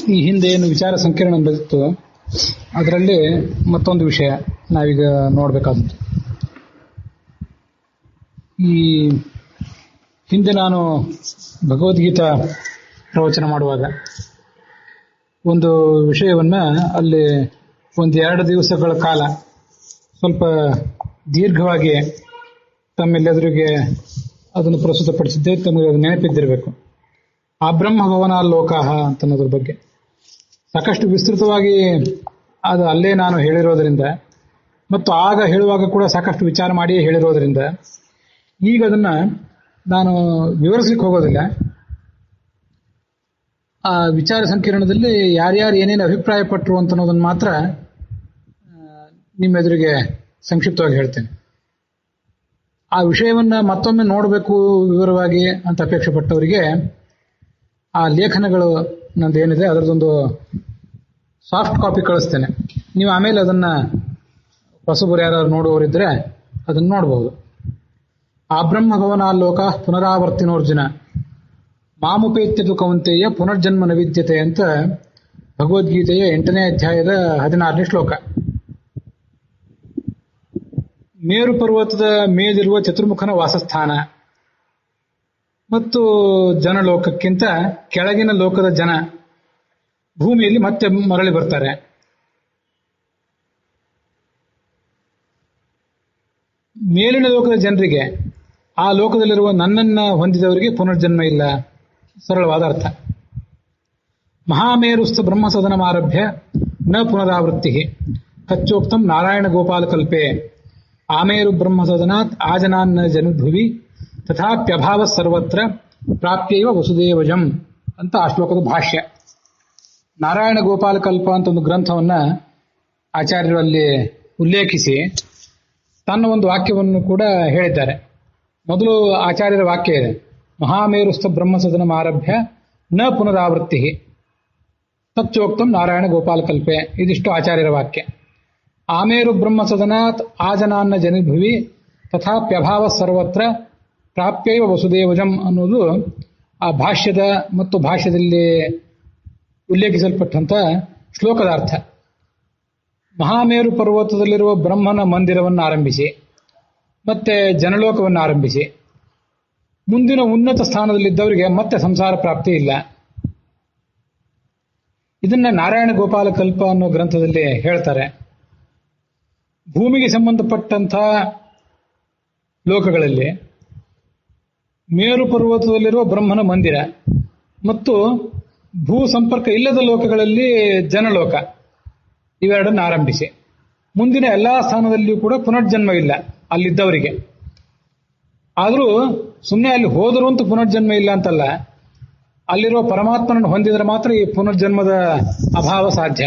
ಈ ಹಿಂದೆ ಏನು ವಿಚಾರ ಸಂಕಿರಣ ಬಂದಿತ್ತು ಅದರಲ್ಲಿ ಮತ್ತೊಂದು ವಿಷಯ ನಾವೀಗ ನೋಡಬೇಕಾದದ್ದು. ಈ ಹಿಂದೆ ನಾನು ಭಗವದ್ಗೀತಾ ಪ್ರವಚನ ಮಾಡುವಾಗ ಒಂದು ವಿಷಯವನ್ನ ಅಲ್ಲಿ 1-2 ದಿವಸಗಳ ಕಾಲ ಸ್ವಲ್ಪ ದೀರ್ಘವಾಗಿ ತಮ್ಮೆಲ್ಲರಿಗೆ ಅದನ್ನು ಪ್ರಸ್ತುತಪಡಿಸಿದ್ದೆ. ತಮಗೆ ಅದು ನೆನಪಿದ್ದಿರಬೇಕು. ಆ ಬ್ರಹ್ಮ ಭವನ ಲೋಕಾಹ ಅಂತ ಅನ್ನೋದ್ರ ಬಗ್ಗೆ ಸಾಕಷ್ಟು ವಿಸ್ತೃತವಾಗಿ ಅದು ಅಲ್ಲೇ ನಾನು ಹೇಳಿರೋದ್ರಿಂದ ಮತ್ತು ಆಗ ಹೇಳುವಾಗ ಕೂಡ ಸಾಕಷ್ಟು ವಿಚಾರ ಮಾಡಿ ಹೇಳಿರೋದ್ರಿಂದ ಈಗ ಅದನ್ನ ನಾನು ವಿವರಿಸಲಿಕ್ಕೆ ಹೋಗೋದಿಲ್ಲ. ಆ ವಿಚಾರ ಸಂಕಿರಣದಲ್ಲಿ ಯಾರ್ಯಾರು ಏನೇನು ಅಭಿಪ್ರಾಯ ಪಟ್ಟರು ಅಂತ ಅನ್ನೋದನ್ನು ಮಾತ್ರ ನಿಮ್ಮ ಎದುರಿಗೆ ಸಂಕ್ಷಿಪ್ತವಾಗಿ ಹೇಳ್ತೇನೆ. ಆ ವಿಷಯವನ್ನ ಮತ್ತೊಮ್ಮೆ ನೋಡಬೇಕು ವಿವರವಾಗಿ ಅಂತ ಅಪೇಕ್ಷೆ ಪಟ್ಟವರಿಗೆ ಆ ಲೇಖನಗಳು ನಂದೇನಿದೆ ಅದರದೊಂದು ಸಾಫ್ಟ್ ಕಾಪಿ ಕಳಿಸ್ತೇನೆ. ನೀವು ಆಮೇಲೆ ಅದನ್ನ ಹೊಸಬರು ಯಾರು ನೋಡುವವರಿದ್ರೆ ಅದನ್ನ ನೋಡಬಹುದು. ಆ ಬ್ರಹ್ಮ ಭವನಾಲೋಕ ಪುನರಾವರ್ತಿನೋರ್ಜುನ ಮಾಮುಪೇತ್ಯತು ಕೌಂತೆಯ ಪುನರ್ಜನ್ಮ ನವಿದ್ಯತೆ ಅಂತ ಭಗವದ್ಗೀತೆಯ 8ನೇ ಅಧ್ಯಾಯದ 16ನೇ ಶ್ಲೋಕ. ಮೇರು ಪರ್ವತದ ಮೇಲಿರುವ ಚತುರ್ಮುಖನ ವಾಸಸ್ಥಾನ ಮತ್ತು ಜನಲೋಕಕ್ಕಿಂತ ಕೆಳಗಿನ ಲೋಕದ ಜನ ಭೂಮಿಯಲ್ಲಿ ಮತ್ತೆ ಮರಳಿ ಬರ್ತಾರೆ. ಮೇಲಿನ ಲೋಕದ ಜನರಿಗೆ ಆ ಲೋಕದಲ್ಲಿರುವ ನನ್ನನ್ನ ಹೊಂದಿದವರಿಗೆ ಪುನರ್ಜನ್ಮ ಇಲ್ಲ. ಸರಳವಾದ ಅರ್ಥ. ಮಹಾಮೇರುಸ್ಥ ಬ್ರಹ್ಮಸದನಮಾರಭ್ಯ ನ ಪುನರಾವೃತ್ತಿ ಕಚ್ಚೋಕ್ತಂ ನಾರಾಯಣ ಗೋಪಾಲ ಕಲ್ಪೆ ಆಮೇರು ಬ್ರಹ್ಮಸದನಾತ್ ಆಜನಾನ್ನ ಜನುಭುವಿ ತಥಾಪ್ಯಭಾವ ಸರ್ವತ್ರ ಪ್ರಾಪ್ಯೈವ ವಸುದೇವಜಂ ಅಂತ ಆ ಶ್ಲೋಕದ ಭಾಷ್ಯ. ನಾರಾಯಣ ಗೋಪಾಲ ಕಲ್ಪ ಅಂತ ಒಂದು ಗ್ರಂಥವನ್ನ ಆಚಾರ್ಯರು ಅಲ್ಲಿ ಉಲ್ಲೇಖಿಸಿ ತನ್ನ ಒಂದು ವಾಕ್ಯವನ್ನು ಕೂಡ ಹೇಳಿದ್ದಾರೆ. ಮೊದಲು ಆಚಾರ್ಯರ ವಾಕ್ಯ ಇದೆ, ಮಹಾಮೇರುಸ್ಥ ಬ್ರಹ್ಮಸದನ ಆರಭ್ಯ ನ ಪುನರಾವೃತ್ತಿ ತಚ್ಚೋಕ್ತಂ ನಾರಾಯಣ ಗೋಪಾಲ ಕಲ್ಪೆ. ಇದಿಷ್ಟು ಆಚಾರ್ಯರ ವಾಕ್ಯ. ಆಮೇರು ಬ್ರಹ್ಮಸದನಾತ್ ಆಜನಾನ್ನ ಜನಿಭುವಿ ತಥಾಪ್ಯಭಾವ ಸರ್ವತ್ರ ಪ್ರಾಪ್ಯೈವ ವಸುದೇವಜಂ ಅನ್ನೋದು ಆ ಭಾಷ್ಯದ ಮತ್ತು ಭಾಷ್ಯದಲ್ಲಿ ಉಲ್ಲೇಖಿಸಲ್ಪಟ್ಟಂತ ಶ್ಲೋಕದ ಅರ್ಥ. ಮಹಾಮೇರು ಪರ್ವತದಲ್ಲಿರುವ ಬ್ರಹ್ಮನ ಮಂದಿರವನ್ನು ಆರಂಭಿಸಿ ಮತ್ತೆ ಜನಲೋಕವನ್ನು ಆರಂಭಿಸಿ ಮುಂದಿನ ಉನ್ನತ ಸ್ಥಾನದಲ್ಲಿದ್ದವರಿಗೆ ಮತ್ತೆ ಸಂಸಾರ ಪ್ರಾಪ್ತಿ ಇಲ್ಲ. ಇದನ್ನ ನಾರಾಯಣ ಗೋಪಾಲ ಕಲ್ಪ ಅನ್ನೋ ಗ್ರಂಥದಲ್ಲಿ ಹೇಳ್ತಾರೆ. ಭೂಮಿಗೆ ಸಂಬಂಧಪಟ್ಟಂಥ ಲೋಕಗಳಲ್ಲಿ ಮೇರು ಪರ್ವತದಲ್ಲಿರುವ ಬ್ರಹ್ಮನ ಮಂದಿರ ಮತ್ತು ಭೂ ಸಂಪರ್ಕ ಇಲ್ಲದ ಲೋಕಗಳಲ್ಲಿ ಜನಲೋಕ ಇವೆರಡನ್ನು ಆರಂಭಿಸಿ ಮುಂದಿನ ಎಲ್ಲಾ ಸ್ಥಾನದಲ್ಲಿಯೂ ಕೂಡ ಪುನರ್ಜನ್ಮ ಇಲ್ಲ ಅಲ್ಲಿದ್ದವರಿಗೆ. ಆದರೂ ಸುಮ್ಮನೆ ಅಲ್ಲಿ ಹೋದರು ಅಂತ ಪುನರ್ಜನ್ಮ ಇಲ್ಲ ಅಂತಲ್ಲ, ಅಲ್ಲಿರೋ ಪರಮಾತ್ಮನನ್ನು ಹೊಂದಿದರೆ ಮಾತ್ರ ಈ ಪುನರ್ಜನ್ಮದ ಅಭಾವ ಸಾಧ್ಯ.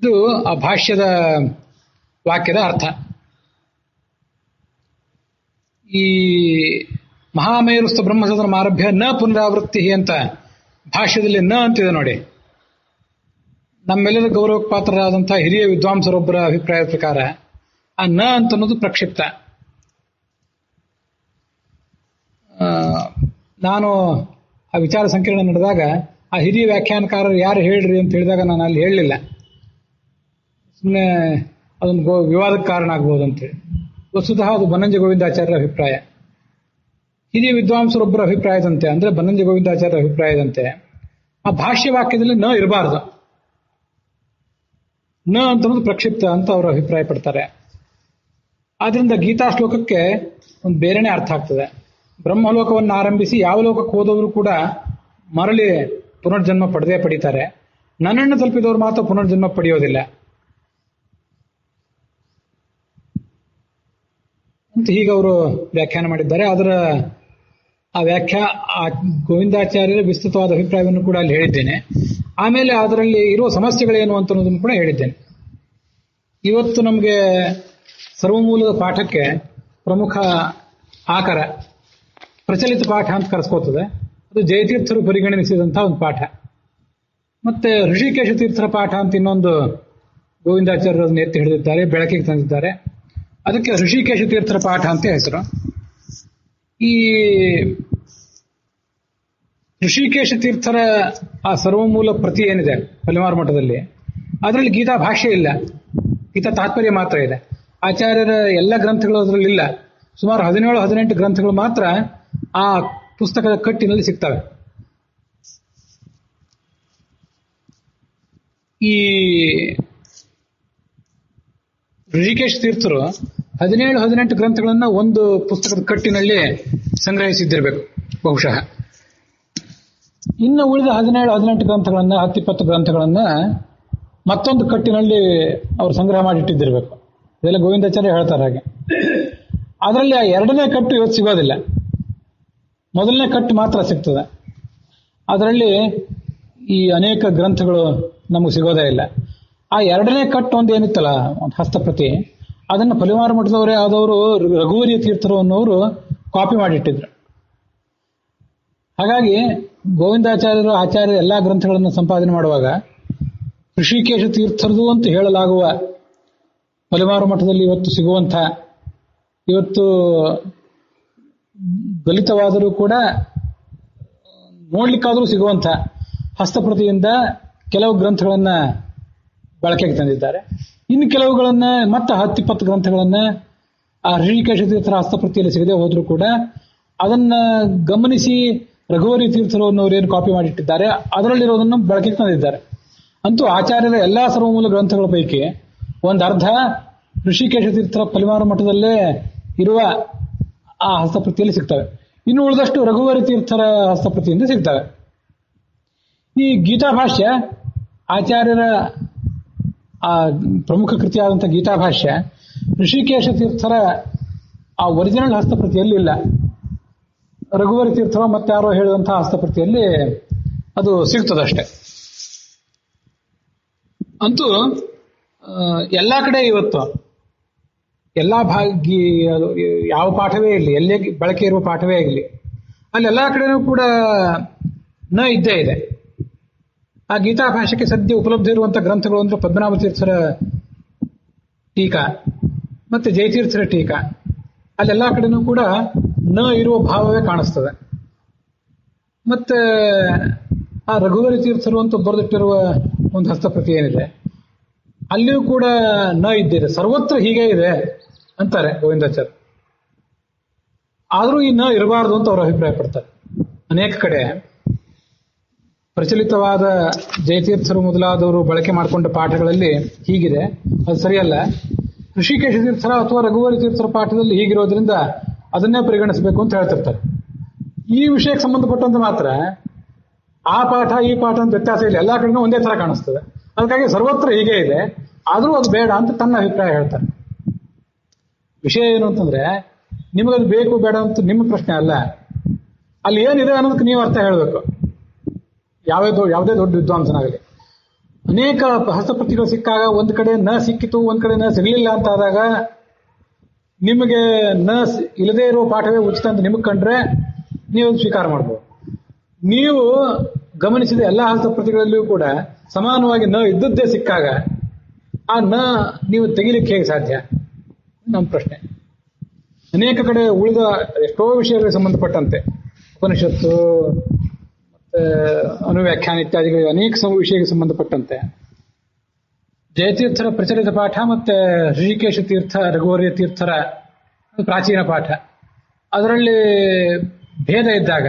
ಇದು ಆ ಭಾಷ್ಯದ ವಾಕ್ಯದ ಅರ್ಥ. ಈ ಮಹಾಮೇರುಸ್ಥ ಬ್ರಹ್ಮಸದನ ಆರಭ್ಯ ನ ಪುನರಾವೃತ್ತಿ ಅಂತ ಭಾಷ್ಯದಲ್ಲಿ ನ ಅಂತಿದೆ ನೋಡಿ. ನಮ್ಮೆಲ್ಲರ ಗೌರವಕ್ಕೆ ಪಾತ್ರರಾದಂತಹ ಹಿರಿಯ ವಿದ್ವಾಂಸರೊಬ್ಬರ ಅಭಿಪ್ರಾಯದ ಪ್ರಕಾರ ಆ ನ ಅಂತ ಅನ್ನೋದು ಪ್ರಕ್ಷಿಪ್ತ. ನಾನು ಆ ವಿಚಾರ ಸಂಕಿರಣ ನಡೆದಾಗ ಆ ಹಿರಿಯ ವ್ಯಾಖ್ಯಾನಕಾರರು ಯಾರು ಹೇಳ್ರಿ ಅಂತ ಹೇಳಿದಾಗ ನಾನು ಅಲ್ಲಿ ಹೇಳಲಿಲ್ಲ, ಸುಮ್ಮನೆ ಅದೊಂದು ವಿವಾದಕ್ಕೆ ಕಾರಣ ಆಗ್ಬೋದು ಅಂತೇಳಿ. ವಸ್ತುತಃ ಅದು ಬನ್ನಂಜ ಗೋವಿಂದಾಚಾರ್ಯರ ಅಭಿಪ್ರಾಯ. ಹಿರಿಯ ವಿದ್ವಾಂಸರೊಬ್ಬರ ಅಭಿಪ್ರಾಯದಂತೆ, ಅಂದ್ರೆ ಬನ್ನಂಜ ಗೋವಿಂದಾಚಾರ್ಯರ ಅಭಿಪ್ರಾಯದಂತೆ ಆ ಭಾಷ್ಯ ವಾಕ್ಯದಲ್ಲಿ ನ ಇರಬಾರದು, ನ ಅಂತನ್ನೋದು ಪ್ರಕ್ಷಿಪ್ತ ಅಂತ ಅವರು ಅಭಿಪ್ರಾಯ ಪಡ್ತಾರೆ. ಆದ್ರಿಂದ ಗೀತಾ ಶ್ಲೋಕಕ್ಕೆ ಒಂದು ಬೇರೆನೇ ಅರ್ಥ ಆಗ್ತದೆ. ಬ್ರಹ್ಮಲೋಕವನ್ನು ಆರಂಭಿಸಿ ಯಾವ ಲೋಕಕ್ಕೆ ಹೋದವರು ಕೂಡ ಮರಳಿ ಪುನರ್ಜನ್ಮ ಪಡೆದೇ ಪಡೀತಾರೆ. ನನ್ನನ್ನು ತಲುಪಿದವರು ಮಾತ್ರ ಪುನರ್ಜನ್ಮ ಪಡೆಯೋದಿಲ್ಲ ಅಂತ ಹೀಗೆ ಅವರು ವ್ಯಾಖ್ಯಾನ ಮಾಡಿದ್ದಾರೆ. ಅದರ ಆ ಗೋವಿಂದಾಚಾರ್ಯರ ವಿಸ್ತೃತವಾದ ಅಭಿಪ್ರಾಯವನ್ನು ಕೂಡ ಅಲ್ಲಿ ಹೇಳಿದ್ದೇನೆ. ಆಮೇಲೆ ಅದರಲ್ಲಿ ಇರುವ ಸಮಸ್ಯೆಗಳೇನು ಅಂತ ಅನ್ನೋದನ್ನು ಕೂಡ ಹೇಳಿದ್ದೇನೆ. ಇವತ್ತು ನಮಗೆ ಸರ್ವಮೂಲದ ಪಾಠಕ್ಕೆ ಪ್ರಮುಖ ಆಕರ ಪ್ರಚಲಿತ ಪಾಠ ಅಂತ ಕರೆಸ್ಕೋತದೆ. ಅದು ಜಯತೀರ್ಥರು ಪರಿಗಣಿಸಿದಂತಹ ಒಂದು ಪಾಠ. ಮತ್ತೆ ಋಷಿಕೇಶ ತೀರ್ಥರ ಪಾಠ ಅಂತ ಇನ್ನೊಂದು ಗೋವಿಂದಾಚಾರ್ಯರು ಅದನ್ನು ಎತ್ತಿ ಹಿಡಿದಿದ್ದಾರೆ, ಬೆಳಕಿಗೆ ತಂದಿದ್ದಾರೆ. ಅದಕ್ಕೆ ಋಷಿಕೇಶ ತೀರ್ಥರ ಪಾಠ ಅಂತ ಹೆಸರು. ಈ ಋಷಿಕೇಶ ತೀರ್ಥರ ಆ ಸರ್ವಮೂಲ ಪ್ರತಿ ಏನಿದೆ ಪಲಿಮಾರು ಮಠದಲ್ಲಿ, ಅದರಲ್ಲಿ ಗೀತಾ ಭಾಷ್ಯ ಇಲ್ಲ, ಗೀತಾ ತಾತ್ಪರ್ಯ ಮಾತ್ರ ಇದೆ. ಆಚಾರ್ಯರ ಎಲ್ಲ ಗ್ರಂಥಗಳು ಅದರಲ್ಲಿಲ್ಲ. ಸುಮಾರು 17-18 ಗ್ರಂಥಗಳು ಮಾತ್ರ ಆ ಪುಸ್ತಕದ ಕಟ್ಟಿನಲ್ಲಿ ಸಿಗ್ತವೆ. ಈ ಋಷಿಕೇಶ ತೀರ್ಥರು 17-18 ಗ್ರಂಥಗಳನ್ನ ಒಂದು ಪುಸ್ತಕದ ಕಟ್ಟಿನಲ್ಲಿ ಸಂಗ್ರಹಿಸಿದ್ದಿರಬೇಕು ಬಹುಶಃ. ಇನ್ನು ಉಳಿದ 17-18 ಗ್ರಂಥಗಳನ್ನ 10-20 ಗ್ರಂಥಗಳನ್ನ ಮತ್ತೊಂದು ಕಟ್ಟಿನಲ್ಲಿ ಅವರು ಸಂಗ್ರಹ ಮಾಡಿಟ್ಟಿದ್ದಿರಬೇಕು. ಇದೆಲ್ಲ ಗೋವಿಂದಾಚಾರ್ಯ ಹೇಳ್ತಾರೆ ಹಾಗೆ. ಅದರಲ್ಲಿ ಆ ಎರಡನೇ ಕಟ್ಟು ಇವತ್ತು ಸಿಗೋದಿಲ್ಲ, ಮೊದಲನೇ ಕಟ್ಟು ಮಾತ್ರ ಸಿಗ್ತದೆ. ಅದರಲ್ಲಿ ಈ ಅನೇಕ ಗ್ರಂಥಗಳು ನಮಗೆ ಸಿಗೋದೇ ಇಲ್ಲ. ಆ ಎರಡನೇ ಕಟ್ಟು ಒಂದು ಏನಿತ್ತಲ್ಲ, ಒಂದು ಹಸ್ತಪ್ರತಿ, ಅದನ್ನು ಪಲಿಮಾರು ಮಠದವರೇ ಆದವರು ರಘುವರಿ ತೀರ್ಥರು ಅನ್ನೋರು ಕಾಪಿ ಮಾಡಿಟ್ಟಿದ್ರು. ಹಾಗಾಗಿ ಗೋವಿಂದಾಚಾರ್ಯರು ಆಚಾರ್ಯರು ಎಲ್ಲಾ ಗ್ರಂಥಗಳನ್ನು ಸಂಪಾದನೆ ಮಾಡುವಾಗ ಋಷಿಕೇಶ ತೀರ್ಥರದು ಅಂತ ಹೇಳಲಾಗುವ ಪಲಿಮಾರು ಮಠದಲ್ಲಿ ಇವತ್ತು ಸಿಗುವಂಥ, ಇವತ್ತು ಗಲಿತವಾದರೂ ಕೂಡ ನೋಡ್ಲಿಕ್ಕಾದರೂ ಸಿಗುವಂಥ ಹಸ್ತಪ್ರತಿಯಿಂದ ಕೆಲವು ಗ್ರಂಥಗಳನ್ನ ಬಳಕೆಗೆ ತಂದಿದ್ದಾರೆ. ಇನ್ನು ಕೆಲವುಗಳನ್ನ ಮತ್ತೆ 10-20 ಗ್ರಂಥಗಳನ್ನ ಆ ಋಷಿಕೇಶ ತೀರ್ಥರ ಹಸ್ತಪ್ರತಿಯಲ್ಲಿ ಸಿಗದೆ ಹೋದ್ರೂ ಕೂಡ ಅದನ್ನ ಗಮನಿಸಿ ರಘುವರಿ ತೀರ್ಥರು ಅನ್ನೋರೇನು ಕಾಪಿ ಮಾಡಿಟ್ಟಿದ್ದಾರೆ ಅದರಲ್ಲಿರೋದನ್ನು ಬಳಕೆಗೆ ತಂದಿದ್ದಾರೆ. ಅಂತೂ ಆಚಾರ್ಯರ ಎಲ್ಲಾ ಸರ್ವಮೂಲ ಗ್ರಂಥಗಳ ಪೈಕಿ ಒಂದು ಅರ್ಧ ಋಷಿಕೇಶ ತೀರ್ಥರ ಪಲಿಮಾರು ಮಠದಲ್ಲೇ ಇರುವ ಆ ಹಸ್ತಪ್ರತಿಯಲ್ಲಿ ಸಿಗ್ತವೆ. ಇನ್ನು ಉಳಿದಷ್ಟು ರಘುವರಿ ತೀರ್ಥರ ಹಸ್ತಪ್ರತಿಯಿಂದ ಸಿಗ್ತವೆ. ಈ ಗೀತಾಭಾಷ್ಯ ಆಚಾರ್ಯರ ಆ ಪ್ರಮುಖ ಕೃತಿಯಾದಂಥ ಗೀತಾಭಾಷ್ಯ ಋಷಿಕೇಶ ತೀರ್ಥರ ಆ ಒರಿಜಿನಲ್ ಹಸ್ತಪ್ರತಿಯಲ್ಲಿ ಇಲ್ಲ. ರಘುವರಿ ತೀರ್ಥರ ಮತ್ತೆ ಯಾರೋ ಹೇಳಿದಂತಹ ಹಸ್ತಪ್ರತಿಯಲ್ಲಿ ಅದು ಸಿಗ್ತದಷ್ಟೆ. ಅಂತೂ ಎಲ್ಲಾ ಕಡೆ ಇವತ್ತು ಎಲ್ಲಾ ಯಾವ ಪಾಠವೇ ಇರಲಿ, ಎಲ್ಲೇ ಬಳಕೆ ಇರುವ ಪಾಠವೇ ಆಗಲಿ, ಅಲ್ಲಿ ಎಲ್ಲಾ ಕಡೆನೂ ಕೂಡ ಇದ್ದೇ ಇದೆ. ಆ ಗೀತಾಭಾಷ್ಯಕ್ಕೆ ಸದ್ಯ ಉಪಲಬ್ಧ ಇರುವಂತಹ ಗ್ರಂಥಗಳು ಅಂದ್ರೆ ಪದ್ಮನಾಭ ತೀರ್ಥರ ಟೀಕಾ ಮತ್ತೆ ಜಯತೀರ್ಥರ ಟೀಕಾ. ಅಲ್ಲೆಲ್ಲಾ ಕಡೆನೂ ಕೂಡ ಇರುವ ಭಾವವೇ ಕಾಣಿಸ್ತದೆ. ಮತ್ತೆ ಆ ರಘುವರಿ ತೀರ್ಥರು ಅಂತ ಬರೆದಿಟ್ಟಿರುವ ಒಂದು ಹಸ್ತಪ್ರತಿ ಏನಿದೆ ಅಲ್ಲಿಯೂ ಕೂಡ ಇದ್ದಿದೆ. ಸರ್ವತ್ರ ಹೀಗೆ ಇದೆ ಅಂತಾರೆ ಗೋವಿಂದಾಚಾರ್ಯ. ಆದರೂ ಈ ಇರಬಾರದು ಅಂತ ಅವರು ಅಭಿಪ್ರಾಯ ಪಡ್ತಾರೆ. ಅನೇಕ ಕಡೆ ಪ್ರಚಲಿತವಾದ ಜಯತೀರ್ಥರು ಮೊದಲಾದವರು ಬಳಕೆ ಮಾಡಿಕೊಂಡ ಪಾಠಗಳಲ್ಲಿ ಹೀಗಿದೆ, ಅದು ಸರಿಯಲ್ಲ. ಋಷಿಕೇಶ ತೀರ್ಥರ ಅಥವಾ ರಘುವರಿ ತೀರ್ಥರ ಪಾಠದಲ್ಲಿ ಹೀಗಿರೋದ್ರಿಂದ ಅದನ್ನೇ ಪರಿಗಣಿಸಬೇಕು ಅಂತ ಹೇಳ್ತಿರ್ತಾರೆ. ಈ ವಿಷಯಕ್ಕೆ ಸಂಬಂಧಪಟ್ಟಂತೆ ಮಾತ್ರ ಆ ಪಾಠ ಈ ಪಾಠ ಅಂತ ವ್ಯತ್ಯಾಸ ಇಲ್ಲ, ಎಲ್ಲಾ ಕಡೆನೂ ಒಂದೇ ತರ ಕಾಣಿಸ್ತದೆ. ಅದಕ್ಕಾಗಿ ಸರ್ವತ್ರ ಹೀಗೆ ಇದೆ, ಆದರೂ ಅದು ಬೇಡ ಅಂತ ತನ್ನ ಅಭಿಪ್ರಾಯ ಹೇಳ್ತಾರೆ. ವಿಷಯ ಏನು ಅಂತಂದ್ರೆ, ನಿಮಗದು ಬೇಕು ಬೇಡ ಅಂತ ನಿಮ್ಮ ಪ್ರಶ್ನೆ ಅಲ್ಲ, ಅಲ್ಲಿ ಏನಿದೆ ಅನ್ನೋದಕ್ಕೆ ನೀವು ಅರ್ಥ ಹೇಳಬೇಕು. ಯಾವುದೇ ದೊಡ್ಡ ವಿದ್ವಾಂಸನಾಗಲಿ ಅನೇಕ ಹಸ್ತಪ್ರತಿಗಳು ಸಿಕ್ಕಾಗ ಒಂದ್ ಕಡೆ ಸಿಕ್ಕಿತು, ಒಂದ್ ಕಡೆ ಸಿಗಲಿಲ್ಲ ಅಂತ ಆದಾಗ ನಿಮಗೆ ಇಲ್ಲದೇ ಇರುವ ಪಾಠವೇ ಉಚಿತ ಅಂತ ನಿಮಗೆ ಕಂಡ್ರೆ ನೀವು ಸ್ವೀಕಾರ ಮಾಡ್ಬೋದು. ನೀವು ಗಮನಿಸಿದ ಎಲ್ಲಾ ಹಸ್ತಪ್ರತಿಗಳಲ್ಲಿಯೂ ಕೂಡ ಸಮಾನವಾಗಿ ಇದ್ದದ್ದೇ ಸಿಕ್ಕಾಗ ಆ ನೀವು ತೆಗಿಲಿಕ್ಕೆ ಹೇಗೆ ಸಾಧ್ಯ? ನಮ್ಮ ಪ್ರಶ್ನೆ. ಅನೇಕ ಕಡೆ ಉಳಿದ ಎಷ್ಟೋ ವಿಷಯಗಳಿಗೆ ಸಂಬಂಧಪಟ್ಟಂತೆ ಉಪನಿಷತ್ತು ಮತ್ತೆ ಅನುವ್ಯಾಖ್ಯಾನ ಇತ್ಯಾದಿಗಳಿಗೆ ಅನೇಕ ವಿಷಯಕ್ಕೆ ಸಂಬಂಧಪಟ್ಟಂತೆ ಜಯತೀರ್ಥರ ಪ್ರಚಲಿತ ಪಾಠ ಮತ್ತೆ ಋಷಿಕೇಶ ತೀರ್ಥ ರಘುವರ್ಯ ತೀರ್ಥರ ಪ್ರಾಚೀನ ಪಾಠ ಅದರಲ್ಲಿ ಭೇದ ಇದ್ದಾಗ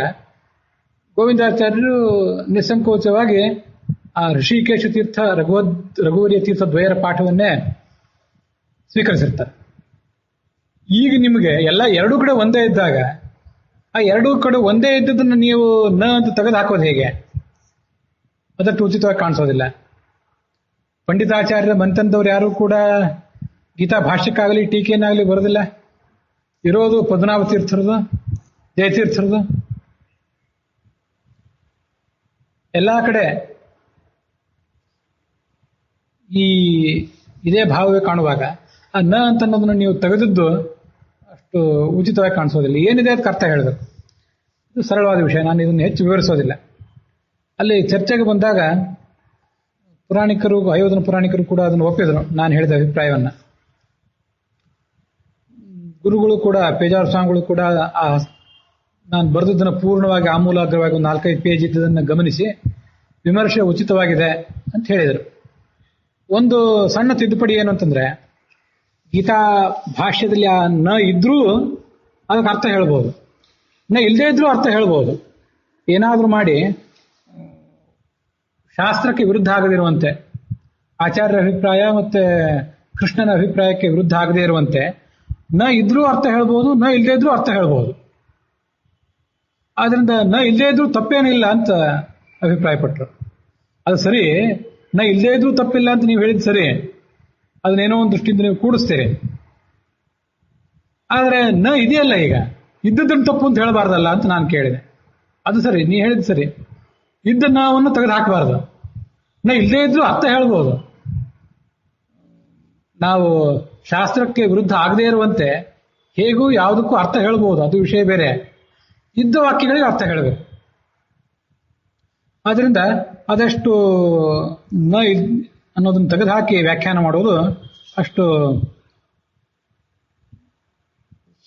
ಗೋವಿಂದಾಚಾರ್ಯರು ನಿಸ್ಸಂಕೋಚವಾಗಿ ಆ ಋಷಿಕೇಶ ತೀರ್ಥ ರಘುವರ್ಯ ತೀರ್ಥ ದ್ವಯರ ಪಾಠವನ್ನೇ ಸ್ವೀಕರಿಸಿರ್ತಾರೆ. ಈಗ ನಿಮಗೆ ಎಲ್ಲ ಎರಡೂ ಕಡೆ ಒಂದೇ ಇದ್ದಾಗ ಆ ಎರಡೂ ಕಡೆ ಒಂದೇ ಇದ್ದದನ್ನು ನೀವು ಅಂತ ತೆಗೆದು ಹಾಕೋದು ಹೇಗೆ? ಅದಕ್ಕೆ ಉಚಿತವಾಗಿ ಕಾಣಿಸೋದಿಲ್ಲ. ಪಂಡಿತಾಚಾರ್ಯರ ಮಂತಂದವ್ರು ಯಾರು ಕೂಡ ಗೀತಾ ಭಾಷ್ಯಕ್ಕಾಗಲಿ ಟೀಕೆಯನ್ನಾಗಲಿ ಬರೋದಿಲ್ಲ. ಇರೋದು ಪದ್ಮನಾಭ ತೀರ್ಥರದು, ಜಯತೀರ್ಥರದು. ಎಲ್ಲಾ ಕಡೆ ಇದೇ ಭಾವವೇ ಕಾಣುವಾಗ ಆ ಅಂತ ಅನ್ನೋದನ್ನ ನೀವು ತೆಗೆದದ್ದು ಅಷ್ಟು ಉಚಿತವಾಗಿ ಕಾಣಿಸೋದಿಲ್ಲ. ಏನಿದೆ ಅದಕ್ಕೆ ಅರ್ಥ ಹೇಳಬೇಕು. ಇದು ಸರಳವಾದ ವಿಷಯ, ನಾನು ಇದನ್ನು ಹೆಚ್ಚು ವಿವರಿಸೋದಿಲ್ಲ. ಅಲ್ಲಿ ಚರ್ಚೆಗೆ ಬಂದಾಗ ಪುರಾಣಿಕರು, ಅಯೋಧನ ಪುರಾಣಿಕರು ಕೂಡ ಅದನ್ನು ಒಪ್ಪಿದ್ರು, ನಾನು ಹೇಳಿದ ಅಭಿಪ್ರಾಯವನ್ನ. ಗುರುಗಳು ಕೂಡ, ಪೇಜಾವರ ಸ್ವಾಮಿಗಳು ಕೂಡ ಆ ನಾನು ಬರೆದದ್ದನ್ನು ಪೂರ್ಣವಾಗಿ ಆಮೂಲಾಗ್ರವಾಗಿ ಒಂದು 4-5 ಪೇಜ್ ಇದ್ದದನ್ನು ಗಮನಿಸಿ ವಿಮರ್ಶೆ ಉಚಿತವಾಗಿದೆ ಅಂತ ಹೇಳಿದರು. ಒಂದು ಸಣ್ಣ ತಿದ್ದುಪಡಿ ಏನು ಅಂತಂದ್ರೆ, ಗೀತಾ ಭಾಷ್ಯದಲ್ಲಿ ಆ ನ ಇದ್ರೂ ಅದಕ್ಕೆ ಅರ್ಥ ಹೇಳ್ಬೋದು, ನ ಇಲ್ಲದೇ ಇದ್ರೂ ಅರ್ಥ ಹೇಳ್ಬೋದು. ಏನಾದರೂ ಮಾಡಿ ಶಾಸ್ತ್ರಕ್ಕೆ ವಿರುದ್ಧ ಆಗದಿರುವಂತೆ, ಆಚಾರ್ಯರ ಅಭಿಪ್ರಾಯ ಮತ್ತೆ ಕೃಷ್ಣನ ಅಭಿಪ್ರಾಯಕ್ಕೆ ವಿರುದ್ಧ ಆಗದೇ ಇರುವಂತೆ ನ ಇದ್ರೂ ಅರ್ಥ ಹೇಳ್ಬೋದು, ನ ಇಲ್ಲದೇ ಇದ್ರೂ ಅರ್ಥ ಹೇಳ್ಬೋದು. ಆದ್ರಿಂದ ನ ಇಲ್ಲದೇ ಇದ್ರೂ ತಪ್ಪೇನಿಲ್ಲ ಅಂತ ಅಭಿಪ್ರಾಯಪಟ್ಟರು. ಅದು ಸರಿ, ನ ಇಲ್ಲದೇ ಇದ್ರೂ ತಪ್ಪಿಲ್ಲ ಅಂತ ನೀವು ಹೇಳಿದ್ ಸರಿ, ಅದನ್ನೇನೋ ಒಂದು ದೃಷ್ಟಿಯಿಂದ ನೀವು ಕೂಡಿಸ್ತೀರಿ. ಆದ್ರೆ ನ ಇದೆಯಲ್ಲ, ಈಗ ಇದ್ದದ್ದನ್ನು ತಪ್ಪು ಅಂತ ಹೇಳಬಾರ್ದಲ್ಲ ಅಂತ ನಾನು ಕೇಳಿದೆ. ಅದು ಸರಿ, ನೀ ಹೇಳಿದ್ ಸರಿ, ಇದ್ದ ನಾವನ್ನು ತೆಗೆದು ಹಾಕಬಾರ್ದು. ನ ಇಲ್ಲದೇ ಇದ್ರೂ ಅರ್ಥ ಹೇಳ್ಬೋದು. ನಾವು ಶಾಸ್ತ್ರಕ್ಕೆ ವಿರುದ್ಧ ಆಗದೇ ಇರುವಂತೆ ಹೇಗೂ ಯಾವುದಕ್ಕೂ ಅರ್ಥ ಹೇಳ್ಬೋದು, ಅದು ವಿಷಯ ಬೇರೆ. ಇದ್ದ ವಾಕ್ಯಗಳಿಗೆ ಅರ್ಥ ಹೇಳಬೇಕು. ಆದ್ರಿಂದ ಅದಷ್ಟು ನ ಅನ್ನೋದನ್ನು ತೆಗೆದುಹಾಕಿ ವ್ಯಾಖ್ಯಾನ ಮಾಡೋದು ಅಷ್ಟು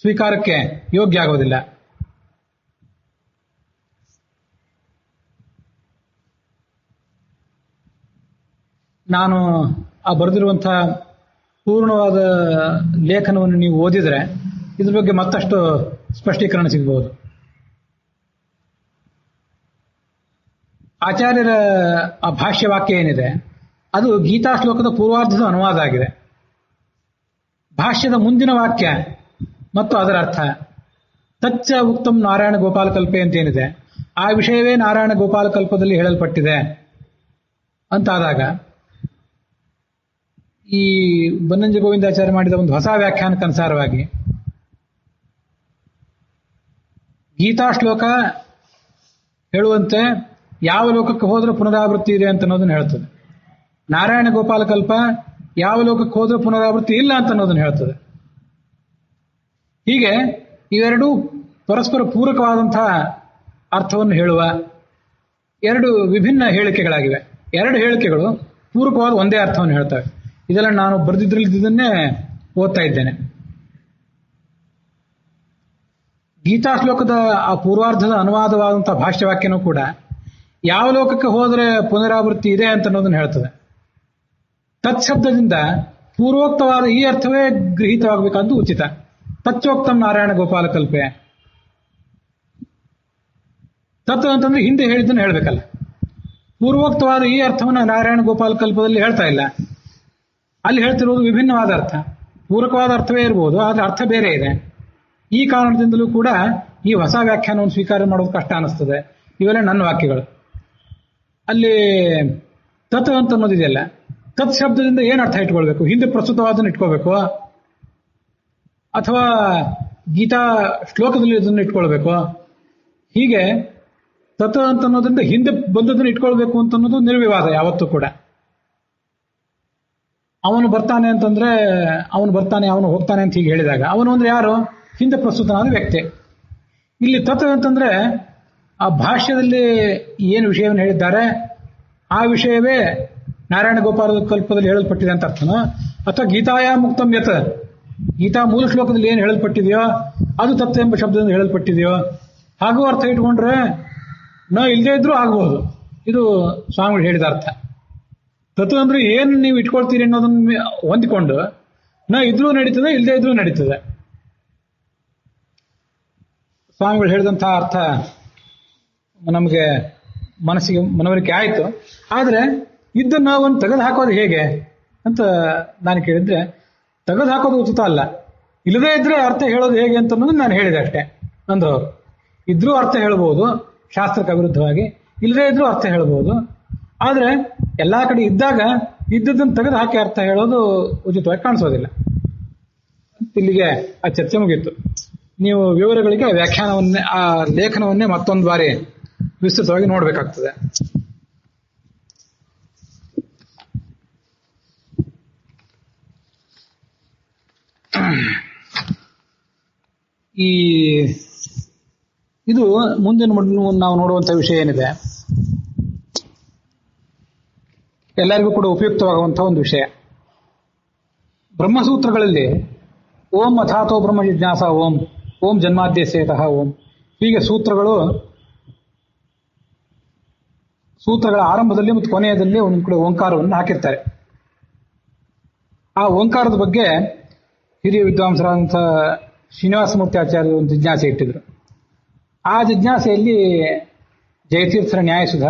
ಸ್ವೀಕಾರಕ್ಕೆ ಯೋಗ್ಯ ಆಗೋದಿಲ್ಲ. ನಾನು ಆ ಬರೆದಿರುವಂತಹ ಪೂರ್ಣವಾದ ಲೇಖನವನ್ನು ನೀವು ಓದಿದ್ರೆ ಇದ್ರ ಬಗ್ಗೆ ಮತ್ತಷ್ಟು ಸ್ಪಷ್ಟೀಕರಣ ಸಿಗಬಹುದು. ಆಚಾರ್ಯರ ಆ ಭಾಷ್ಯ ವಾಕ್ಯ ಏನಿದೆ ಅದು ಗೀತಾ ಶ್ಲೋಕದ ಪೂರ್ವಾರ್ಧದ ಅನುವಾದ ಆಗಿದೆ. ಭಾಷ್ಯದ ಮುಂದಿನ ವಾಕ್ಯ ಮತ್ತು ಅದರ ಅರ್ಥ ತಚ್ಚ ಉಕ್ತಂ ನಾರಾಯಣ ಗೋಪಾಲ ಕಲ್ಪೆ ಅಂತ ಏನಿದೆ, ಆ ವಿಷಯವೇ ನಾರಾಯಣ ಗೋಪಾಲ ಕಲ್ಪದಲ್ಲಿ ಹೇಳಲ್ಪಟ್ಟಿದೆ ಅಂತಾದಾಗ ಈ ಬನ್ನಂಜ ಗೋವಿಂದಾಚಾರ್ಯ ಮಾಡಿದ ಒಂದು ಹೊಸ ವ್ಯಾಖ್ಯಾನಕ್ಕನುಸಾರವಾಗಿ ಗೀತಾ ಶ್ಲೋಕ ಹೇಳುವಂತೆ ಯಾವ ಲೋಕಕ್ಕೆ ಹೋದ್ರೆ ಪುನರಾವೃತ್ತಿ ಇದೆ ಅಂತ ಅನ್ನೋದನ್ನ ಹೇಳ್ತದೆ. ನಾರಾಯಣ ಗೋಪಾಲ ಕಲ್ಪ ಯಾವ ಲೋಕಕ್ಕೆ ಹೋದ್ರೆ ಪುನರಾವೃತ್ತಿ ಇಲ್ಲ ಅಂತ ಅನ್ನೋದನ್ನ ಹೇಳ್ತದೆ. ಹೀಗೆ ಇವೆರಡೂ ಪರಸ್ಪರ ಪೂರಕವಾದಂತಹ ಅರ್ಥವನ್ನು ಹೇಳುವ ಎರಡು ವಿಭಿನ್ನ ಹೇಳಿಕೆಗಳಾಗಿವೆ. ಎರಡು ಹೇಳಿಕೆಗಳು ಪೂರಕವಾದ ಒಂದೇ ಅರ್ಥವನ್ನು ಹೇಳ್ತವೆ. ಇದೆಲ್ಲ ನಾನು ಬರೆದಿದ್ರಲ್ಲಿದ್ದನ್ನೇ ಓದ್ತಾ ಇದ್ದೇನೆ. ಗೀತಾ ಶ್ಲೋಕದ ಆ ಪೂರ್ವಾರ್ಧದ ಅನುವಾದವಾದಂತಹ ಭಾಷ್ಯವಾಕ್ಯನೂ ಕೂಡ ಯಾವ ಲೋಕಕ್ಕೆ ಹೋದರೆ ಪುನರಾವೃತ್ತಿ ಇದೆ ಅಂತ ಅನ್ನೋದನ್ನು ಹೇಳ್ತದೆ. ತತ್ಶಬ್ದದಿಂದ ಪೂರ್ವೋಕ್ತವಾದ ಈ ಅರ್ಥವೇ ಗೃಹೀತವಾಗಬೇಕಂತ ಉಚಿತ. ತಚ್ಚೋಕ್ತಂ ನಾರಾಯಣ ಗೋಪಾಲ ಕಲ್ಪೆ. ತತ್ ಅಂತಂದ್ರೆ ಹಿಂದೆ ಹೇಳಿದ್ದನ್ನು ಹೇಳ್ಬೇಕಲ್ಲ. ಪೂರ್ವೋಕ್ತವಾದ ಈ ಅರ್ಥವನ್ನು ನಾರಾಯಣ ಗೋಪಾಲ ಕಲ್ಪದಲ್ಲಿ ಹೇಳ್ತಾ ಇಲ್ಲ. ಅಲ್ಲಿ ಹೇಳ್ತಿರೋದು ವಿಭಿನ್ನವಾದ ಅರ್ಥ. ಪೂರಕವಾದ ಅರ್ಥವೇ ಇರಬಹುದು, ಆದ್ರೆ ಅರ್ಥ ಬೇರೆ ಇದೆ. ಈ ಕಾರಣದಿಂದಲೂ ಕೂಡ ಈ ಹೊಸ ವ್ಯಾಖ್ಯಾನವನ್ನು ಸ್ವೀಕಾರ ಮಾಡೋದು ಕಷ್ಟ ಅನಿಸ್ತದೆ. ಇವೆಲ್ಲ ನನ್ನ ವಾಕ್ಯಗಳು. ಅಲ್ಲಿ ತತ್ ಅಂತ ಅನ್ನೋದಿದೆಯಲ್ಲ, ತತ್ ಶಬ್ದದಿಂದ ಏನು ಅರ್ಥ ಇಟ್ಕೊಳ್ಬೇಕು? ಹಿಂದೆ ಪ್ರಸ್ತುತವಾದನ್ನು ಇಟ್ಕೋಬೇಕು ಅಥವಾ ಗೀತಾ ಶ್ಲೋಕದಲ್ಲಿ ಇದನ್ನು ಇಟ್ಕೊಳ್ಬೇಕು? ಹೀಗೆ ತತ್ ಅಂತ ಅನ್ನೋದ್ರಿಂದ ಹಿಂದೆ ಬಂದದನ್ನು ಇಟ್ಕೊಳ್ಬೇಕು ಅಂತ ಅನ್ನೋದು ನಿರ್ವಿವಾದ ಯಾವತ್ತೂ ಕೂಡ. ಅವನು ಬರ್ತಾನೆ ಅಂತಂದ್ರೆ ಅವನು ಬರ್ತಾನೆ, ಅವನು ಹೋಗ್ತಾನೆ ಅಂತ ಹೀಗೆ ಹೇಳಿದಾಗ ಅವನು ಅಂದ್ರೆ ಯಾರು? ಹಿಂದೆ ಪ್ರಸ್ತುತನಾದ ವ್ಯಕ್ತಿ. ಇಲ್ಲಿ ತತ್ವ ಅಂತಂದ್ರೆ ಆ ಭಾಷ್ಯದಲ್ಲಿ ಏನು ವಿಷಯವನ್ನು ಹೇಳಿದ್ದಾರೆ ಆ ವಿಷಯವೇ ನಾರಾಯಣ ಗೋಪಾಲ ಕಲ್ಪದಲ್ಲಿ ಹೇಳಲ್ಪಟ್ಟಿದೆ ಅಂತ ಅರ್ಥನೋ, ಅಥವಾ ಗೀತಾಯ ಮುಕ್ತಂ ಯತ್, ಗೀತಾ ಮೂಲ ಶ್ಲೋಕದಲ್ಲಿ ಏನು ಹೇಳಲ್ಪಟ್ಟಿದೆಯೋ ಅದು ತತ್ವ ಎಂಬ ಶಬ್ದದಿಂದ ಹೇಳಲ್ಪಟ್ಟಿದೆಯೋ ಹಾಗೂ ಅರ್ಥ ಇಟ್ಕೊಂಡ್ರೆ ನ ಇಲ್ಲದೇ ಇದ್ರೂ ಆಗ್ಬಹುದು. ಇದು ಸ್ವಾಮಿಗಳು ಹೇಳಿದ ಅರ್ಥ. ತತ್ವ ಅಂದ್ರೆ ಏನು ನೀವು ಇಟ್ಕೊಳ್ತೀರಿ ಅನ್ನೋದನ್ನ ಹೊಂದಿಕೊಂಡು ನ ಇದ್ರೂ ನಡೀತದೆ, ಇಲ್ಲದೇ ಇದ್ರೂ ನಡೀತದೆ. ಸ್ವಾಮಿಗಳು ಹೇಳಿದಂತಹ ಅರ್ಥ ನಮಗೆ ಮನಸ್ಸಿಗೆ ಮನವರಿಕೆ ಆಯಿತು. ಆದರೆ ಇದನ್ನ ಒಂದು ತೆಗೆದು ಹಾಕೋದು ಹೇಗೆ ಅಂತ ನಾನು ಕೇಳಿದ್ರೆ, ತೆಗೆದು ಹಾಕೋದು ಉಚಿತ ಅಲ್ಲ, ಇಲ್ಲದೇ ಇದ್ರೆ ಅರ್ಥ ಹೇಳೋದು ಹೇಗೆ ಅಂತ ಅನ್ನೋದು ನಾನು ಹೇಳಿದೆ ಅಷ್ಟೇ ಅಂದ್ರು ಅವರು. ಇದ್ರೂ ಅರ್ಥ ಹೇಳ್ಬೋದು ಶಾಸ್ತ್ರಕ್ಕೆ ವಿರುದ್ಧವಾಗಿ, ಇಲ್ಲದೇ ಇದ್ರೂ ಅರ್ಥ ಹೇಳ್ಬೋದು. ಆದ್ರೆ ಎಲ್ಲಾ ಕಡೆ ಇದ್ದಾಗ ಇದ್ದದನ್ನು ತೆಗೆದು ಹಾಕಿ ಅರ್ಥ ಹೇಳೋದು ಉಚಿತವಾಗಿ ಕಾಣಿಸೋದಿಲ್ಲ. ಇಲ್ಲಿಗೆ ಆ ಚರ್ಚೆ ಮುಗೀತು. ನೀವು ವಿವರಗಳಿಗೆ ವ್ಯಾಖ್ಯಾನವನ್ನೇ, ಆ ಲೇಖನವನ್ನೇ ಮತ್ತೊಂದು ಬಾರಿ ವಿಸ್ತೃತವಾಗಿ ನೋಡ್ಬೇಕಾಗ್ತದೆ. ಇದು ಮುಂದಿನ ನಾವು ನೋಡುವಂತಹ ವಿಷಯ ಏನಿದೆ ಎಲ್ಲರಿಗೂ ಕೂಡ ಉಪಯುಕ್ತವಾಗುವಂತಹ ಒಂದು ವಿಷಯ. ಬ್ರಹ್ಮಸೂತ್ರಗಳಲ್ಲಿ ಓಂ ಅಥಾತೋ ಬ್ರಹ್ಮ ಜಿಜ್ಞಾಸ ಓಂ, ಓಂ ಜನ್ಮಾದ್ಯಸ್ಯತಃ ಓಂ, ಹೀಗೆ ಸೂತ್ರಗಳ ಆರಂಭದಲ್ಲಿ ಮತ್ತು ಕೊನೆಯದಲ್ಲಿ ಒಂದೊಂದು ಕಡೆ ಓಂಕಾರವನ್ನು ಹಾಕಿರ್ತಾರೆ. ಆ ಓಂಕಾರದ ಬಗ್ಗೆ ಹಿರಿಯ ವಿದ್ವಾಂಸರಾದಂಥ ಶ್ರೀನಿವಾಸಮೂರ್ತಿ ಆಚಾರ್ಯರು ಒಂದು ಜಿಜ್ಞಾಸೆ ಇಟ್ಟಿದ್ರು. ಆ ಜಿಜ್ಞಾಸೆಯಲ್ಲಿ ಜಯತೀರ್ಥರ ನ್ಯಾಯಸುಧ,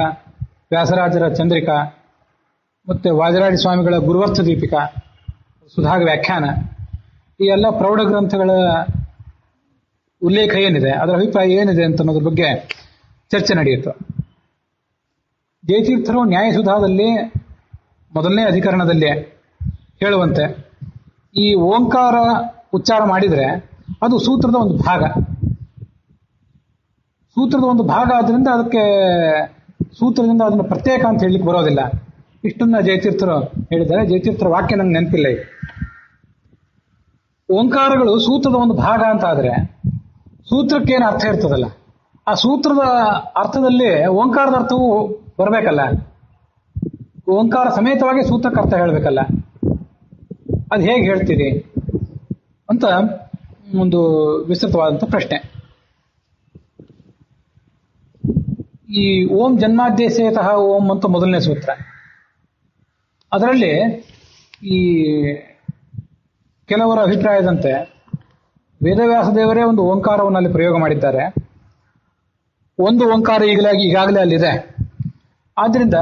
ವ್ಯಾಸರಾಜರ ಚಂದ್ರಿಕಾ ಮತ್ತು ವಾದಿರಾಜ ಸ್ವಾಮಿಗಳ ಗುರುವರ್ಥ ದೀಪಿಕಾ, ಸುಧಾಗ ವ್ಯಾಖ್ಯಾನ, ಈ ಎಲ್ಲ ಪ್ರೌಢ ಗ್ರಂಥಗಳ ಉಲ್ಲೇಖ ಏನಿದೆ, ಅದರ ಅಭಿಪ್ರಾಯ ಏನಿದೆ ಅಂತ ಅನ್ನೋದ್ರ ಬಗ್ಗೆ ಚರ್ಚೆ ನಡೆಯಿತು. ಜಯತೀರ್ಥರು ನ್ಯಾಯಸುಧಾದಲ್ಲಿ ಮೊದಲನೇ ಅಧಿಕರಣದಲ್ಲಿ ಹೇಳುವಂತೆ ಈ ಓಂಕಾರ ಉಚ್ಚಾರ ಮಾಡಿದರೆ ಅದು ಸೂತ್ರದ ಒಂದು ಭಾಗ. ಸೂತ್ರದ ಒಂದು ಭಾಗ ಆದ್ರಿಂದ ಅದಕ್ಕೆ ಸೂತ್ರದಿಂದ ಅದನ್ನು ಪ್ರತ್ಯೇಕ ಅಂತ ಹೇಳಲಿಕ್ಕೆ ಬರೋದಿಲ್ಲ. ಇಷ್ಟನ್ನ ಜಯತೀರ್ಥರು ಹೇಳಿದ್ದಾರೆ. ಜಯತೀರ್ಥರ ವಾಕ್ಯ ನಂಗೆ ನೆನಪಿಲ್ಲ. ಓಂಕಾರಗಳು ಸೂತ್ರದ ಒಂದು ಭಾಗ ಅಂತ ಆದ್ರೆ ಸೂತ್ರಕ್ಕೇನು ಅರ್ಥ ಇರ್ತದಲ್ಲ, ಆ ಸೂತ್ರದ ಅರ್ಥದಲ್ಲಿ ಓಂಕಾರದ ಅರ್ಥವು ಬರಬೇಕಲ್ಲ. ಓಂಕಾರ ಸಮೇತವಾಗಿ ಸೂತ್ರಕ್ಕೆ ಅರ್ಥ ಹೇಳಬೇಕಲ್ಲ. ಅದು ಹೇಗೆ ಹೇಳ್ತೀರಿ ಅಂತ ಒಂದು ವಿಸ್ತೃತವಾದಂಥ ಪ್ರಶ್ನೆ. ಈ ಓಂ ಜನ್ಮಾದ್ಯಸೇತಃ ಓಂ ಅಂತ ಮೊದಲನೇ ಸೂತ್ರ. ಅದರಲ್ಲಿ ಈ ಕೆಲವರ ಅಭಿಪ್ರಾಯದಂತೆ ವೇದವ್ಯಾಸ ದೇವರೇ ಒಂದು ಓಂಕಾರವನ್ನು ಅಲ್ಲಿ ಪ್ರಯೋಗ ಮಾಡಿದ್ದಾರೆ. ಒಂದು ಓಂಕಾರ ಈಗಾಗಲೇ ಅಲ್ಲಿದೆ. ಆದ್ರಿಂದ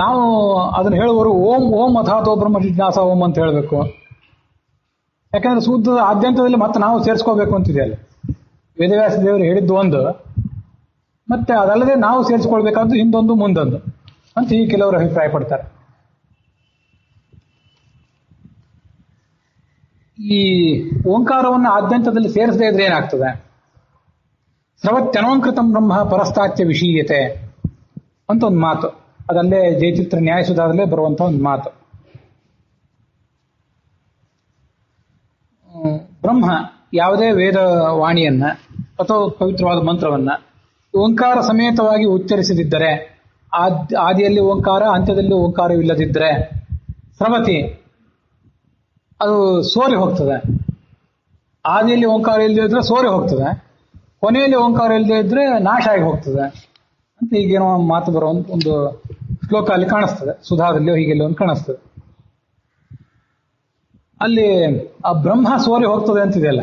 ನಾವು ಅದನ್ನು ಹೇಳುವವರು ಓಂ ಓಂ ಅಥಾತೋ ಬ್ರಹ್ಮ ಜಿಜ್ಞಾಸ ಓಂ ಅಂತ ಹೇಳಬೇಕು. ಯಾಕಂದ್ರೆ ಸೂತ್ರದ ಆದ್ಯಂತದಲ್ಲಿ ಮತ್ತೆ ನಾವು ಸೇರಿಸ್ಕೋಬೇಕು ಅಂತಿದೆ ಅಲ್ಲಿ. ವೇದವ್ಯಾಸ ದೇವರು ಹೇಳಿದ್ದು ಒಂದು, ಮತ್ತೆ ಅದಲ್ಲದೆ ನಾವು ಸೇರಿಸ್ಕೊಳ್ಬೇಕಾದ್ದು ಹಿಂದೊಂದು ಮುಂದೊಂದು ಅಂತ ಈ ಕೆಲವರು ಅಭಿಪ್ರಾಯ ಪಡ್ತಾರೆ. ಈ ಓಂಕಾರವನ್ನು ಆದ್ಯಂತದಲ್ಲಿ ಸೇರಿಸದೇ ಇದ್ರೆ ಏನಾಗ್ತದೆ? ಸ್ರವತ್ಯನೋಂಕೃತಂ ಬ್ರಹ್ಮ ಪರಸ್ತಾಚ್ಯ ವಿಷೀಯತೆ ಅಂತ ಒಂದು ಮಾತು. ಅದಲ್ಲೇ ಜಯಚಿತ್ರ ನ್ಯಾಯಸುಧಾದಲ್ಲೇ ಬರುವಂತಹ ಒಂದು ಮಾತು. ಬ್ರಹ್ಮ ಯಾವುದೇ ವೇದ ವಾಣಿಯನ್ನ ಅಥವಾ ಪವಿತ್ರವಾದ ಮಂತ್ರವನ್ನ ಓಂಕಾರ ಸಮೇತವಾಗಿ ಉಚ್ಚರಿಸದಿದ್ದರೆ, ಆದಿಯಲ್ಲಿ ಓಂಕಾರ ಅಂತ್ಯದಲ್ಲಿ ಓಂಕಾರವಿಲ್ಲದಿದ್ದರೆ ಸ್ರವತಿ, ಅದು ಸೋರಿ ಹೋಗ್ತದೆ. ಆದಿಯಲ್ಲಿ ಓಂಕಾರ ಇಲ್ಲದೆ ಇದ್ರೆ ಸೋರಿ ಹೋಗ್ತದೆ, ಕೊನೆಯಲ್ಲಿ ಓಂಕಾರ ಇಲ್ಲದೆ ಇದ್ರೆ ನಾಶ ಆಗಿ ಹೋಗ್ತದೆ ಅಂತ ಈಗೇನೋ ಮಾತು ಬರೋ ಒಂದು ಶ್ಲೋಕ ಅಲ್ಲಿ ಕಾಣಿಸ್ತದೆ. ಸುಧಾದಲ್ಲಿ ಹೀಗೆಲ್ಲ ಒಂದು ಕಾಣಿಸ್ತದೆ. ಅಲ್ಲಿ ಆ ಬ್ರಹ್ಮ ಸೋರಿ ಹೋಗ್ತದೆ ಅಂತಿದೆಯಲ್ಲ,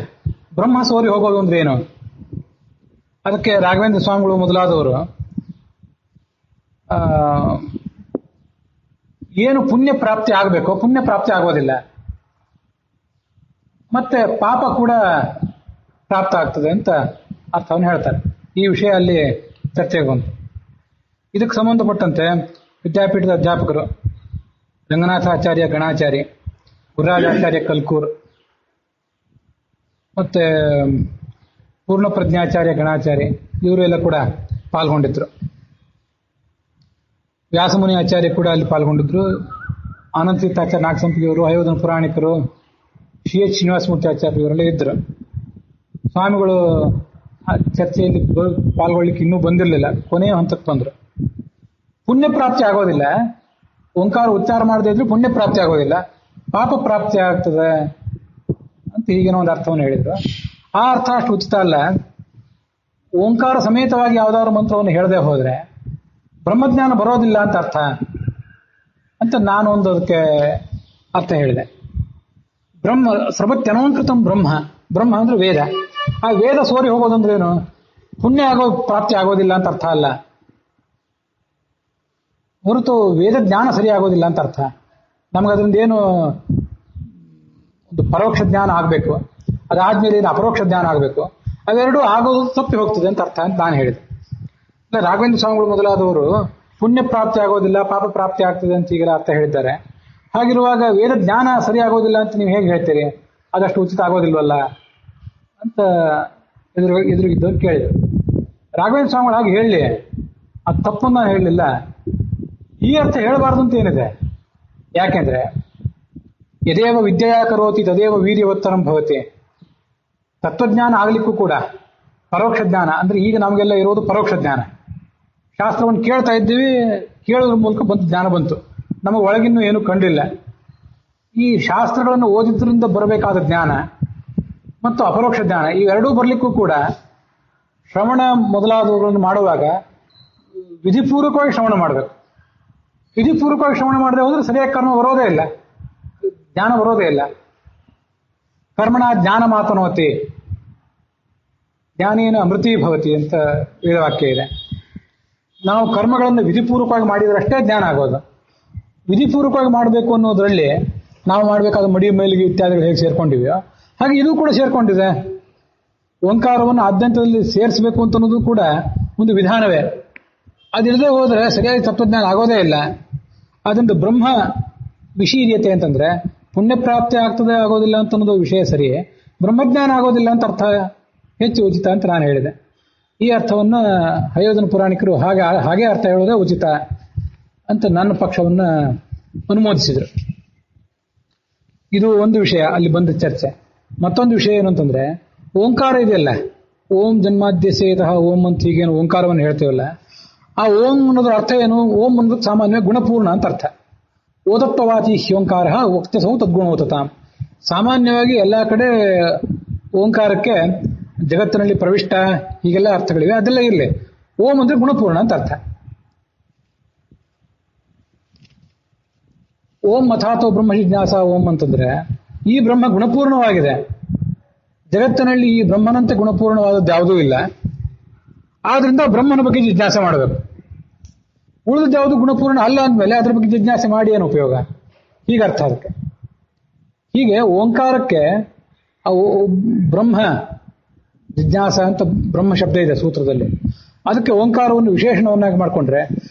ಬ್ರಹ್ಮ ಸೋರಿ ಹೋಗೋದು ಅಂದ್ರೆ ಏನು? ಅದಕ್ಕೆ ರಾಘವೇಂದ್ರ ಸ್ವಾಮಿಗಳು ಮೊದಲಾದವರು ಏನು ಪುಣ್ಯ ಪ್ರಾಪ್ತಿ ಆಗಬೇಕೋ ಪುಣ್ಯ ಪ್ರಾಪ್ತಿ ಆಗೋದಿಲ್ಲ, ಮತ್ತೆ ಪಾಪ ಕೂಡ ಪ್ರಾಪ್ತ ಆಗ್ತದೆ ಅಂತ ಅರ್ಥವನ್ನು ಹೇಳ್ತಾರೆ. ಈ ವಿಷಯ ಅಲ್ಲಿ ಚರ್ಚೆಗೆ ಬಂತು. ಇದಕ್ಕೆ ಸಂಬಂಧಪಟ್ಟಂತೆ ವಿದ್ಯಾಪೀಠದ ಅಧ್ಯಾಪಕರು ರಂಗನಾಥಾಚಾರ್ಯ ಗಣಾಚಾರಿ, ಗುರುರಾಜಾಚಾರ್ಯ ಕಲ್ಕೂರ್, ಮತ್ತೆ ಪೂರ್ಣಪ್ರಜ್ಞಾಚಾರ್ಯ ಗಣಾಚಾರಿ ಇವರೆಲ್ಲ ಕೂಡ ಪಾಲ್ಗೊಂಡಿದ್ರು. ವ್ಯಾಸಮುನಿ ಆಚಾರ್ಯ ಕೂಡ ಅಲ್ಲಿ ಪಾಲ್ಗೊಂಡಿದ್ರು. ಆನಂದತೀರ್ಥಾಚಾರ್ಯ ನಾಗಸಂಪಿಗೆಯವರು, ಅಯೋಧನ ಪುರಾಣಿಕರು, ಶ್ರೀ ಶ್ರೀನಿವಾಸಮೂರ್ತಿ ಆಚಾರ್ಯ ಇವರೆಲ್ಲ ಇದ್ರು. ಸ್ವಾಮಿಗಳು ಆ ಚರ್ಚೆಯಲ್ಲಿ ಪಾಲ್ಗೊಳ್ಳಿಕ್ಕೆ ಇನ್ನೂ ಬಂದಿರಲಿಲ್ಲ, ಕೊನೆಯ ಹಂತಕ್ಕೆ ಬಂದರು. ಪುಣ್ಯ ಪ್ರಾಪ್ತಿ ಆಗೋದಿಲ್ಲ, ಓಂಕಾರ ಉಚ್ಚಾರ ಮಾಡದೇ ಇದ್ರೆ ಪುಣ್ಯ ಪ್ರಾಪ್ತಿ ಆಗೋದಿಲ್ಲ, ಪಾಪ ಪ್ರಾಪ್ತಿ ಆಗ್ತದೆ ಅಂತ ಹೀಗೇನೋ ಒಂದು ಅರ್ಥವನ್ನು ಹೇಳಿದ್ರು. ಆ ಅರ್ಥ ಅಷ್ಟು ಉಚಿತ ಅಲ್ಲ. ಓಂಕಾರ ಸಮೇತವಾಗಿ ಯಾವ್ದಾದ್ರು ಮಂತ್ರವನ್ನು ಹೇಳದೆ ಹೋದ್ರೆ ಬ್ರಹ್ಮಜ್ಞಾನ ಬರೋದಿಲ್ಲ ಅಂತ ಅರ್ಥ ಅಂತ ನಾನು ಒಂದು ಅದಕ್ಕೆ ಅರ್ಥ ಹೇಳಿದೆ. ಬ್ರಹ್ಮ ಸರ್ವತ್ಯನೋಂಕೃತಂ ಬ್ರಹ್ಮ, ಬ್ರಹ್ಮ ಅಂದ್ರೆ ವೇದ. ಆ ವೇದ ಸೋರಿ ಹೋಗೋದಂದ್ರೆ ಏನು? ಪುಣ್ಯ ಪ್ರಾಪ್ತಿ ಆಗೋದಿಲ್ಲ ಅಂತ ಅರ್ಥ ಅಲ್ಲ, ಹೊರತು ವೇದ ಜ್ಞಾನ ಸರಿ ಆಗೋದಿಲ್ಲ ಅಂತ ಅರ್ಥ. ನಮಗದ್ರಿಂದ ಏನು ಒಂದು ಪರೋಕ್ಷ ಜ್ಞಾನ ಆಗಬೇಕು, ಅದಾದ್ಮೇಲೆ ಏನು ಅಪರೋಕ್ಷ ಜ್ಞಾನ ಆಗಬೇಕು, ಅವೆರಡೂ ಆಗೋದು ತಪ್ಪಿ ಹೋಗ್ತದೆ ಅಂತ ಅರ್ಥ ಅಂತ ನಾನು ಹೇಳಿದೆ. ರಾಘವೇಂದ್ರ ಸ್ವಾಮಿಗಳು ಮೊದಲಾದವರು ಪುಣ್ಯ ಪ್ರಾಪ್ತಿ ಆಗೋದಿಲ್ಲ, ಪಾಪ ಪ್ರಾಪ್ತಿ ಆಗ್ತದೆ ಅಂತ ಈಗೆಲ್ಲ ಅರ್ಥ ಹೇಳಿದ್ದಾರೆ. ಹಾಗಿರುವಾಗ ವೇದ ಜ್ಞಾನ ಸರಿ ಆಗೋದಿಲ್ಲ ಅಂತ ನೀವು ಹೇಗೆ ಹೇಳ್ತೀರಿ? ಅದಷ್ಟು ಉಚಿತ ಆಗೋದಿಲ್ವಲ್ಲ ಅಂತ ಎದುರಿಗಿದ್ದವ್ರು ಕೇಳಿದರು. ರಾಘವೇಂದ್ರ ಸ್ವಾಮಿಗಳು ಹಾಗೆ ಹೇಳಲಿ, ಅದು ತಪ್ಪನ್ನು ನಾನು ಹೇಳಲಿಲ್ಲ. ಈ ಅರ್ಥ ಹೇಳಬಾರ್ದು ಅಂತ ಏನಿದೆ? ಯಾಕೆಂದ್ರೆ ಯದೇವ ವಿದ್ಯೆಯ ಕರೋತಿ ತದೇವ ವೀರ್ಯವತ್ತರಂ ಭವತಿ. ತತ್ವಜ್ಞಾನ ಆಗ್ಲಿಕ್ಕೂ ಕೂಡ ಪರೋಕ್ಷ ಜ್ಞಾನ ಅಂದ್ರೆ ಈಗ ನಮಗೆಲ್ಲ ಇರೋದು ಪರೋಕ್ಷ ಜ್ಞಾನ. ಶಾಸ್ತ್ರವನ್ನು ಕೇಳ್ತಾ ಇದ್ದೀವಿ, ಕೇಳೋದ್ರ ಮೂಲಕ ಜ್ಞಾನ ಬಂತು, ನಮಗೆ ಒಳಗಿನ್ನೂ ಏನು ಕಂಡಿಲ್ಲ. ಈ ಶಾಸ್ತ್ರಗಳನ್ನು ಓದಿದ್ರಿಂದ ಬರಬೇಕಾದ ಜ್ಞಾನ ಮತ್ತು ಅಪರೋಕ್ಷ ಜ್ಞಾನ ಇವೆರಡೂ ಬರ್ಲಿಕ್ಕೂ ಕೂಡ ಶ್ರವಣ ಮೊದಲಾದವುಗಳನ್ನು ಮಾಡುವಾಗ ವಿಧಿಪೂರ್ವಕವಾಗಿ ಶ್ರವಣ ಮಾಡಬೇಕು. ವಿಧಿಪೂರ್ವಕವಾಗಿ ಶ್ರವಣ ಮಾಡದೆ ಹೋದ್ರೆ ಸರಿಯಾಗಿ ಕರ್ಮ ಬರೋದೇ ಇಲ್ಲ, ಜ್ಞಾನ ಬರೋದೇ ಇಲ್ಲ. ಕರ್ಮಣ ಜ್ಞಾನ ಮಾತನೋತಿ, ಜ್ಞಾನೇನ ಅಮೃತಿ ಭವತಿ ಅಂತ ವೇದವಾಕ್ಯ ಇದೆ. ನಾವು ಕರ್ಮಗಳನ್ನು ವಿಧಿಪೂರ್ವಕವಾಗಿ ಮಾಡಿದ್ರಷ್ಟೇ ಜ್ಞಾನ ಆಗೋದು. ವಿಧಿಪೂರ್ವಕವಾಗಿ ಮಾಡಬೇಕು ಅನ್ನೋದ್ರಲ್ಲಿ ನಾವು ಮಾಡಬೇಕಾದ ಮಡಿ ಮೇಲಿಗೆ ಇತ್ಯಾದಿಗಳು ಹೇಗೆ ಸೇರ್ಕೊಂಡಿವೆಯೋ ಹಾಗೆ ಇದು ಕೂಡ ಸೇರ್ಕೊಂಡಿದೆ. ಓಂಕಾರವನ್ನು ಆದ್ಯಂತದಲ್ಲಿ ಸೇರಿಸಬೇಕು ಅಂತ ಅನ್ನೋದು ಕೂಡ ಒಂದು ವಿಧಾನವೇ. ಅದಿಲ್ಲದೆ ಹೋದರೆ ಸರಿಯಾಗಿ ತತ್ವಜ್ಞಾನ ಆಗೋದೇ ಇಲ್ಲ. ಅದೊಂದು ಬ್ರಹ್ಮ ವಿಶೀರ್ಯತೆ ಅಂತಂದ್ರೆ ಪುಣ್ಯ ಪ್ರಾಪ್ತಿ ಆಗ್ತದೆ ಆಗೋದಿಲ್ಲ ಅಂತ ಅನ್ನೋದು ವಿಷಯ ಸರಿಯೇ, ಬ್ರಹ್ಮಜ್ಞಾನ ಆಗೋದಿಲ್ಲ ಅಂತ ಅರ್ಥ ಹೆಚ್ಚು ಉಚಿತ ಅಂತ ನಾನು ಹೇಳಿದೆ. ಈ ಅರ್ಥವನ್ನು ಹಯೋಧನ ಪುರಾಣಿಕರು ಹಾಗೆ ಅರ್ಥ ಹೇಳೋದೇ ಉಚಿತ ಅಂತ ನನ್ನ ಪಕ್ಷವನ್ನ ಅನುಮೋದಿಸಿದರು. ಇದು ಒಂದು ವಿಷಯ ಅಲ್ಲಿ ಬಂದ ಚರ್ಚೆ. ಮತ್ತೊಂದು ವಿಷಯ ಏನು ಅಂತಂದ್ರೆ, ಓಂಕಾರ ಇದೆಯಲ್ಲ, ಓಂ ಜನ್ಮಾದ್ಯಸೇತಃ ಓಂ ಅಂತ ಹೀಗೇನು ಓಂಕಾರವನ್ನು ಹೇಳ್ತೇವಲ್ಲ, ಆ ಓಂ ಅನ್ನೋದ್ರ ಅರ್ಥ ಏನು? ಓಂ ಅನ್ನೋದು ಸಾಮಾನ್ಯವಾಗಿ ಗುಣಪೂರ್ಣ ಅಂತ ಅರ್ಥ. ಓದತ್ವವಾಚಿ ಹ್ಯೋಂಕಾರ ವಕ್ತಸೌ ತದ್ಗುಣೋತತಾಂ. ಸಾಮಾನ್ಯವಾಗಿ ಎಲ್ಲಾ ಕಡೆ ಓಂಕಾರಕ್ಕೆ ಜಗತ್ತಿನಲ್ಲಿ ಪ್ರವಿಷ್ಟ ಹೀಗೆಲ್ಲ ಅರ್ಥಗಳಿವೆ. ಅದೆಲ್ಲ ಇರಲಿ, ಓಂ ಅಂದ್ರೆ ಗುಣಪೂರ್ಣ ಅಂತ ಅರ್ಥ. ಓಂ ಅಥಾತೋ ಬ್ರಹ್ಮ ಜಿಜ್ಞಾಸ ಓಂ ಅಂತಂದ್ರೆ ಈ ಬ್ರಹ್ಮ ಗುಣಪೂರ್ಣವಾಗಿದೆ. ಜಗತ್ತಿನಲ್ಲಿ ಈ ಬ್ರಹ್ಮನಂತೆ ಗುಣಪೂರ್ಣವಾದದ್ದು ಯಾವುದೂ ಇಲ್ಲ. ಆದ್ರಿಂದ ಬ್ರಹ್ಮನ ಬಗ್ಗೆ ಜಿಜ್ಞಾಸೆ ಮಾಡಬೇಕು. ಉಳಿದದ್ದು ಯಾವುದು ಗುಣಪೂರ್ಣ ಅಲ್ಲ ಅಂದಮೇಲೆ ಅದ್ರ ಬಗ್ಗೆ ಜಿಜ್ಞಾಸೆ ಮಾಡಿ ಏನು ಉಪಯೋಗ? ಹೀಗೆ ಅರ್ಥ ಅದಕ್ಕೆ. ಹೀಗೆ ಓಂಕಾರಕ್ಕೆ ಬ್ರಹ್ಮ ಜಿಜ್ಞಾಸ ಅಂತ ಬ್ರಹ್ಮ ಶಬ್ದ ಇದೆ ಸೂತ್ರದಲ್ಲಿ. ಅದಕ್ಕೆ ಓಂಕಾರವನ್ನು ವಿಶೇಷಣವನ್ನಾಗಿ ಮಾಡಿಕೊಂಡ್ರೆ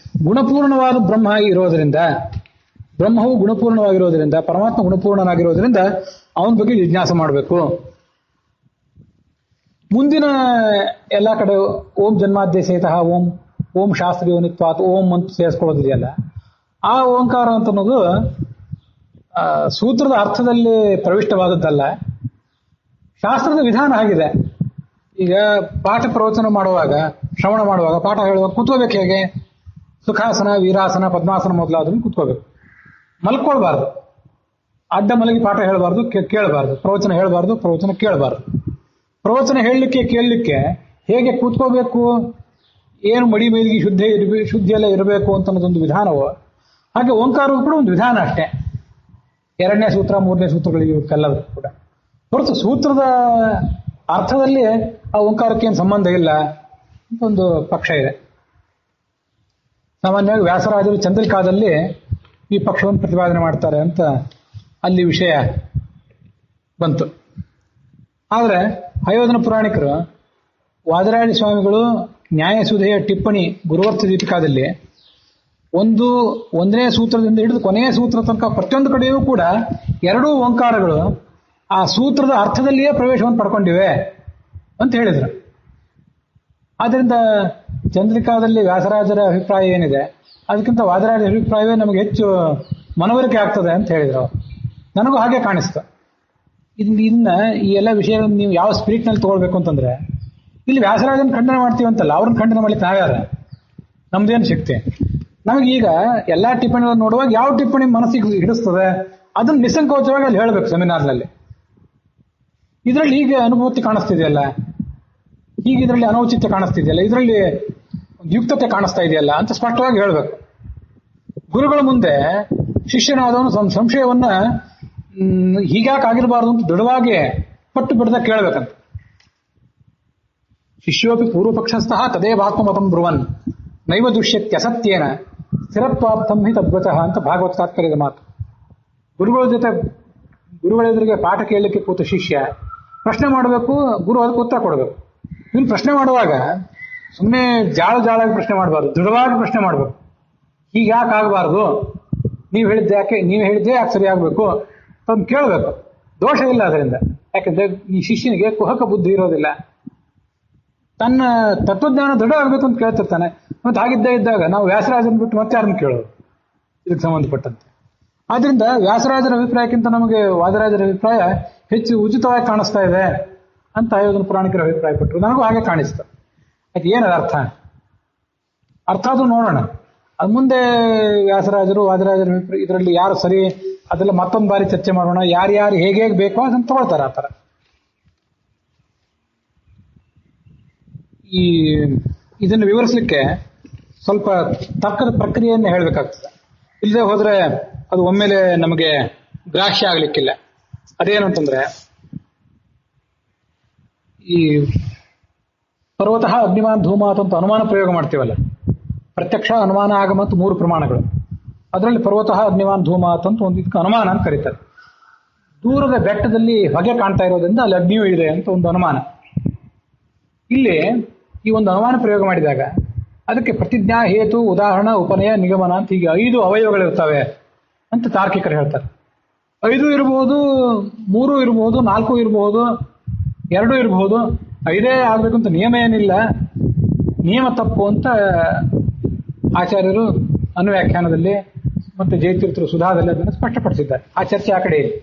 ಗುಣಪೂರ್ಣವಾದ ಬ್ರಹ್ಮ ಇರೋದರಿಂದ, ಬ್ರಹ್ಮವು ಗುಣಪೂರ್ಣವಾಗಿರೋದ್ರಿಂದ, ಪರಮಾತ್ಮ ಗುಣಪೂರ್ಣನಾಗಿರೋದ್ರಿಂದ ಅವನ ಬಗ್ಗೆ ಜಿಜ್ಞಾಸೆ ಮಾಡಬೇಕು. ಮುಂದಿನ ಎಲ್ಲ ಕಡೆ ಓಂ ಜನ್ಮಾದ್ಯಸೇತಃ ಓಂ, ಓಂ ಶಾಸ್ತ್ರೀಯೋನಿತ್ವಾತ್ ಓಂ ಅಂತ ಸೇರಿಸ್ಕೊಳ್ಳೋದಿದೆಯಲ್ಲ, ಆ ಓಂಕಾರ ಅಂತ ಅನ್ನೋದು ಸೂತ್ರದ ಅರ್ಥದಲ್ಲಿ ಪ್ರವಿಷ್ಟವಾದದ್ದಲ್ಲ, ಶಾಸ್ತ್ರದ ವಿಧಾನ ಆಗಿದೆ. ಈಗ ಪಾಠ ಪ್ರವಚನ ಮಾಡುವಾಗ, ಶ್ರವಣ ಮಾಡುವಾಗ, ಪಾಠ ಹೇಳುವಾಗ ಕೂತ್ಕೋಬೇಕು ಹೇಗೆ? ಸುಖಾಸನ, ವೀರಾಸನ, ಪದ್ಮಾಸನ ಮೊದಲಾದ್ರೂ ಕೂತ್ಕೋಬೇಕು. ಮಲ್ಕೊಳ್ಬಾರ್ದು, ಅಡ್ಡ ಮಲಗಿ ಪಾಠ ಹೇಳಬಾರ್ದು, ಕೇಳಬಾರ್ದು, ಪ್ರವಚನ ಹೇಳಬಾರ್ದು, ಪ್ರವಚನ ಕೇಳಬಾರ್ದು. ಪ್ರವಚನ ಹೇಳಲಿಕ್ಕೆ ಕೇಳಲಿಕ್ಕೆ ಹೇಗೆ ಕೂತ್ಕೋಬೇಕು, ಏನು ಮಡಿ ಮೇಲಿಗೆ ಶುದ್ಧಿ ಎಲ್ಲ ಇರಬೇಕು ಅಂತ ಅನ್ನೋದೊಂದು ವಿಧಾನವೋ ಹಾಗೆ ಓಂಕಾರವು ಕೂಡ ಒಂದು ವಿಧಾನ ಅಷ್ಟೇ. 2ನೇ ಸೂತ್ರ 3ನೇ ಸೂತ್ರಗಳಿಗೆ ಇವಕ್ಕೆಲ್ಲದೂ ಕೂಡ ಹೊರತು ಸೂತ್ರದ ಅರ್ಥದಲ್ಲಿ ಆ ಓಂಕಾರಕ್ಕೇನು ಸಂಬಂಧ ಇಲ್ಲ ಅಂತ ಒಂದು ಪಕ್ಷ ಇದೆ. ಸಾಮಾನ್ಯವಾಗಿ ವ್ಯಾಸರಾಜರು ಚಂದ್ರಿಕಾದಲ್ಲಿ ಈ ಪಕ್ಷವನ್ನು ಪ್ರತಿಪಾದನೆ ಮಾಡ್ತಾರೆ ಅಂತ ಅಲ್ಲಿ ವಿಷಯ ಬಂತು. ಆದರೆ ಹಯೋಧನ ಪುರಾಣಿಕರು ವಾದರಾಜ ಸ್ವಾಮಿಗಳು ನ್ಯಾಯಸುಧೆಯ ಟಿಪ್ಪಣಿ ಗುರುವರ್ಥ ದೀಪಿಕಾದಲ್ಲಿ 1ನೇ ಸೂತ್ರದಿಂದ ಹಿಡಿದು ಕೊನೆಯ ಸೂತ್ರ ತನಕ ಪ್ರತಿಯೊಂದು ಕಡೆಯೂ ಕೂಡ 2 ಓಂಕಾರಗಳು ಆ ಸೂತ್ರದ ಅರ್ಥದಲ್ಲಿಯೇ ಪ್ರವೇಶವನ್ನು ಪಡ್ಕೊಂಡಿವೆ ಅಂತ ಹೇಳಿದರು. ಆದ್ದರಿಂದ ಚಂದ್ರಿಕಾದಲ್ಲಿ ವ್ಯಾಸರಾಜರ ಅಭಿಪ್ರಾಯ ಏನಿದೆ ಅದಕ್ಕಿಂತ ವಾದರಾಜರ ಅಭಿಪ್ರಾಯವೇ ನಮಗೆ ಹೆಚ್ಚು ಮನವರಿಕೆ ಆಗ್ತದೆ ಅಂತ ಹೇಳಿದರು. ನನಗೂ ಹಾಗೆ ಕಾಣಿಸ್ತು. ಇನ್ನ ಈ ಎಲ್ಲ ವಿಷಯಗಳನ್ನು ನೀವು ಯಾವ ಸ್ಪಿರಿಟ್ನಲ್ಲಿ ತಗೊಳ್ಬೇಕು ಅಂತಂದ್ರೆ, ಇಲ್ಲಿ ವ್ಯಾಸರಾಜನ ಖಂಡನೆ ಮಾಡ್ತೀವಂತಲ್ಲ, ಅವ್ರನ್ನ ಖಂಡನೆ ಮಾಡ್ಲಿಕ್ಕೆ ನಾವ್ಯಾರ? ನಮ್ದೇನು ಶಕ್ತಿ? ನಮಗೀಗ ಎಲ್ಲಾ ಟಿಪ್ಪಣಿಗಳನ್ನು ನೋಡುವಾಗ ಯಾವ ಟಿಪ್ಪಣಿ ಮನಸ್ಸಿಗೆ ಹಿಡಿಸ್ತದೆ ಅದನ್ನ ನಿಸ್ಸಂಕೋಚವಾಗಿ ಅಲ್ಲಿ ಹೇಳಬೇಕು ಸೆಮಿನಾರ್ನಲ್ಲಿ. ಇದರಲ್ಲಿ ಹೀಗೆ ಅನುಭೂತಿ ಕಾಣಿಸ್ತಿದೆಯಲ್ಲ, ಹೀಗೆ ಇದರಲ್ಲಿ ಅನೌಚಿತ್ಯ ಕಾಣಿಸ್ತಿದೆಯಲ್ಲ, ಇದರಲ್ಲಿ ಯುಕ್ತತೆ ಕಾಣಿಸ್ತಾ ಇದೆಯಲ್ಲ ಅಂತ ಸ್ಪಷ್ಟವಾಗಿ ಹೇಳಬೇಕು. ಗುರುಗಳ ಮುಂದೆ ಶಿಷ್ಯನಾದವನು ಸಂಶಯವನ್ನ ಹೀಗ್ಯಾಕಾಗಿರಬಾರ್ದು ಅಂತ ದೃಢವಾಗಿ ಪಟ್ಟು ಬಿಡದ ಕೇಳಬೇಕಂತ. ಶಿಷ್ಯೋಪಿ ಪೂರ್ವಪಕ್ಷಸ್ಥಃ ತದೇವಾತ್ಮಮತಂ ಬ್ರುವನ್ ನೈವ ದುಷ್ಯತ್ಯಸತ್ಯೇನ ಸ್ಥಿರತ್ವಾರ್ಥಂ ಹಿ ತದ್ವಚಃ ಅಂತ ಭಾಗವತ ತಾತ್ಪರ್ಯದ ಮಾತು. ಗುರುಗಳ ಎದುರಿಗೆ ಪಾಠ ಕೇಳಲಿಕ್ಕೆ ಕೂತ ಶಿಷ್ಯ ಪ್ರಶ್ನೆ ಮಾಡಬೇಕು, ಗುರು ಅದಕ್ಕೆ ಉತ್ತರ ಕೊಡಬೇಕು. ಇವನು ಪ್ರಶ್ನೆ ಮಾಡುವಾಗ ಸುಮ್ಮನೆ ಜಾಳಾಗಿ ಪ್ರಶ್ನೆ ಮಾಡಬಾರ್ದು, ದೃಢವಾಗಿ ಪ್ರಶ್ನೆ ಮಾಡಬೇಕು. ಹೀಗೆ ಯಾಕೆ ಆಗಬಾರ್ದು, ನೀವು ಹೇಳಿದ್ದೆ ಯಾಕೆ ಸರಿ ಆಗ್ಬೇಕು ಅಂತ ಕೇಳಬೇಕು. ದೋಷ ಇಲ್ಲ ಅದರಿಂದ. ಯಾಕಂದ್ರೆ ಈ ಶಿಷ್ಯನಿಗೆ ಕುಹಕ ಬುದ್ಧಿ ಇರೋದಿಲ್ಲ, ತನ್ನ ತತ್ವಜ್ಞಾನ ದೃಢ ಆಗ್ಬೇಕು ಅಂತ ಕೇಳ್ತಿರ್ತಾನೆ. ಮತ್ತೆ ಹಾಗಿದ್ದೇ ಇದ್ದಾಗ ನಾವು ವ್ಯಾಸರಾಜನ ಬಿಟ್ಟು ಮತ್ತೆ ಯಾರನ್ನು ಕೇಳೋದು ಇದಕ್ಕೆ ಸಂಬಂಧಪಟ್ಟಂತೆ? ಆದ್ರಿಂದ ವ್ಯಾಸರಾಜರ ಅಭಿಪ್ರಾಯಕ್ಕಿಂತ ನಮಗೆ ವಾದರಾಜರ ಅಭಿಪ್ರಾಯ ಹೆಚ್ಚು ಉಚಿತವಾಗಿ ಕಾಣಿಸ್ತಾ ಇದೆ ಅಂತ ಹಯೋಧನ ಪುರಾಣಿಕರ ಅಭಿಪ್ರಾಯ ಪಟ್ಟರು. ನನಗೂ ಹಾಗೆ ಕಾಣಿಸ್ತು. ಆಯ್ತು, ಏನದ ಅರ್ಥ ಅದು ನೋಡೋಣ. ಅದು ಮುಂದೆ ವ್ಯಾಸರಾಜರು ವಾದರಾಜರ ಇದರಲ್ಲಿ ಯಾರು ಸರಿ ಅದೆಲ್ಲ ಮತ್ತೊಂದು ಬಾರಿ ಚರ್ಚೆ ಮಾಡೋಣ. ಯಾರ್ಯಾರು ಹೇಗೆ ಬೇಕೋ ಅದನ್ನು ತಗೊಳ್ತಾರೆ ಆ ಥರ. ಈ ಇದನ್ನು ವಿವರಿಸಲಿಕ್ಕೆ ಸ್ವಲ್ಪ ತರ್ಕದ ಪ್ರಕ್ರಿಯೆಯನ್ನು ಹೇಳಬೇಕಾಗ್ತದೆ. ಇಲ್ಲದೆ ಹೋದ್ರೆ ಅದು ಒಮ್ಮೆಲೆ ನಮಗೆ ಗ್ರಾಹ್ಯ ಆಗ್ಲಿಕ್ಕಿಲ್ಲ. ಅದೇನಂತಂದ್ರೆ, ಈ ಪರ್ವತಃ ಅಗ್ನಿಮಾನ್ ಧೂಮಾತ್ ಅಂತ ಅನುಮಾನ ಪ್ರಯೋಗ ಮಾಡ್ತೀವಲ್ಲ, ಪ್ರತ್ಯಕ್ಷ ಅನುಮಾನ ಆಗಮ ಅಂತ 3 ಪ್ರಮಾಣಗಳು. ಅದರಲ್ಲಿ ಪರ್ವತಃ ಅಗ್ನಿಮಾನ್ ಧೂಮಾತ್ ಅಂತ ಒಂದು ಇದಕ್ಕೆ ಅನುಮಾನ ಅಂತ ಕರೀತಾರೆ. ದೂರದ ಬೆಟ್ಟದಲ್ಲಿ ಹೊಗೆ ಕಾಣ್ತಾ ಇರೋದ್ರಿಂದ ಅಲ್ಲಿ ಅಗ್ನಿಯೂ ಇದೆ ಅಂತ ಒಂದು ಅನುಮಾನ. ಇಲ್ಲಿ ಈ ಒಂದು ಅನುಮಾನ ಪ್ರಯೋಗ ಮಾಡಿದಾಗ ಅದಕ್ಕೆ ಪ್ರತಿಜ್ಞಾ, ಹೇತು, ಉದಾಹರಣ, ಉಪನಯ, ನಿಗಮನ ಅಂತ ಹೀಗೆ 5 ಅವಯವಗಳಿರ್ತವೆ ಅಂತ ತಾರ್ಕಿಕರು ಹೇಳ್ತಾರೆ. 5 ಇರಬಹುದು, 3 ಇರಬಹುದು, 4 ಇರಬಹುದು, 2 ಇರಬಹುದು. 5 ಆಗ್ಬೇಕು ಅಂತ ನಿಯಮ ಏನಿಲ್ಲ. ನಿಯಮ ತಪ್ಪು ಅಂತ ಆಚಾರ್ಯರು ಅನುವ್ಯಾಖ್ಯಾನದಲ್ಲಿ ಮತ್ತೆ ಜಯತೀರ್ಥರು ಸುಧಾದಲ್ಲಿ ಅದನ್ನು ಸ್ಪಷ್ಟಪಡಿಸಿದ್ದಾರೆ. ಆ ಚರ್ಚೆ ಆ ಕಡೆ ಇದೆ.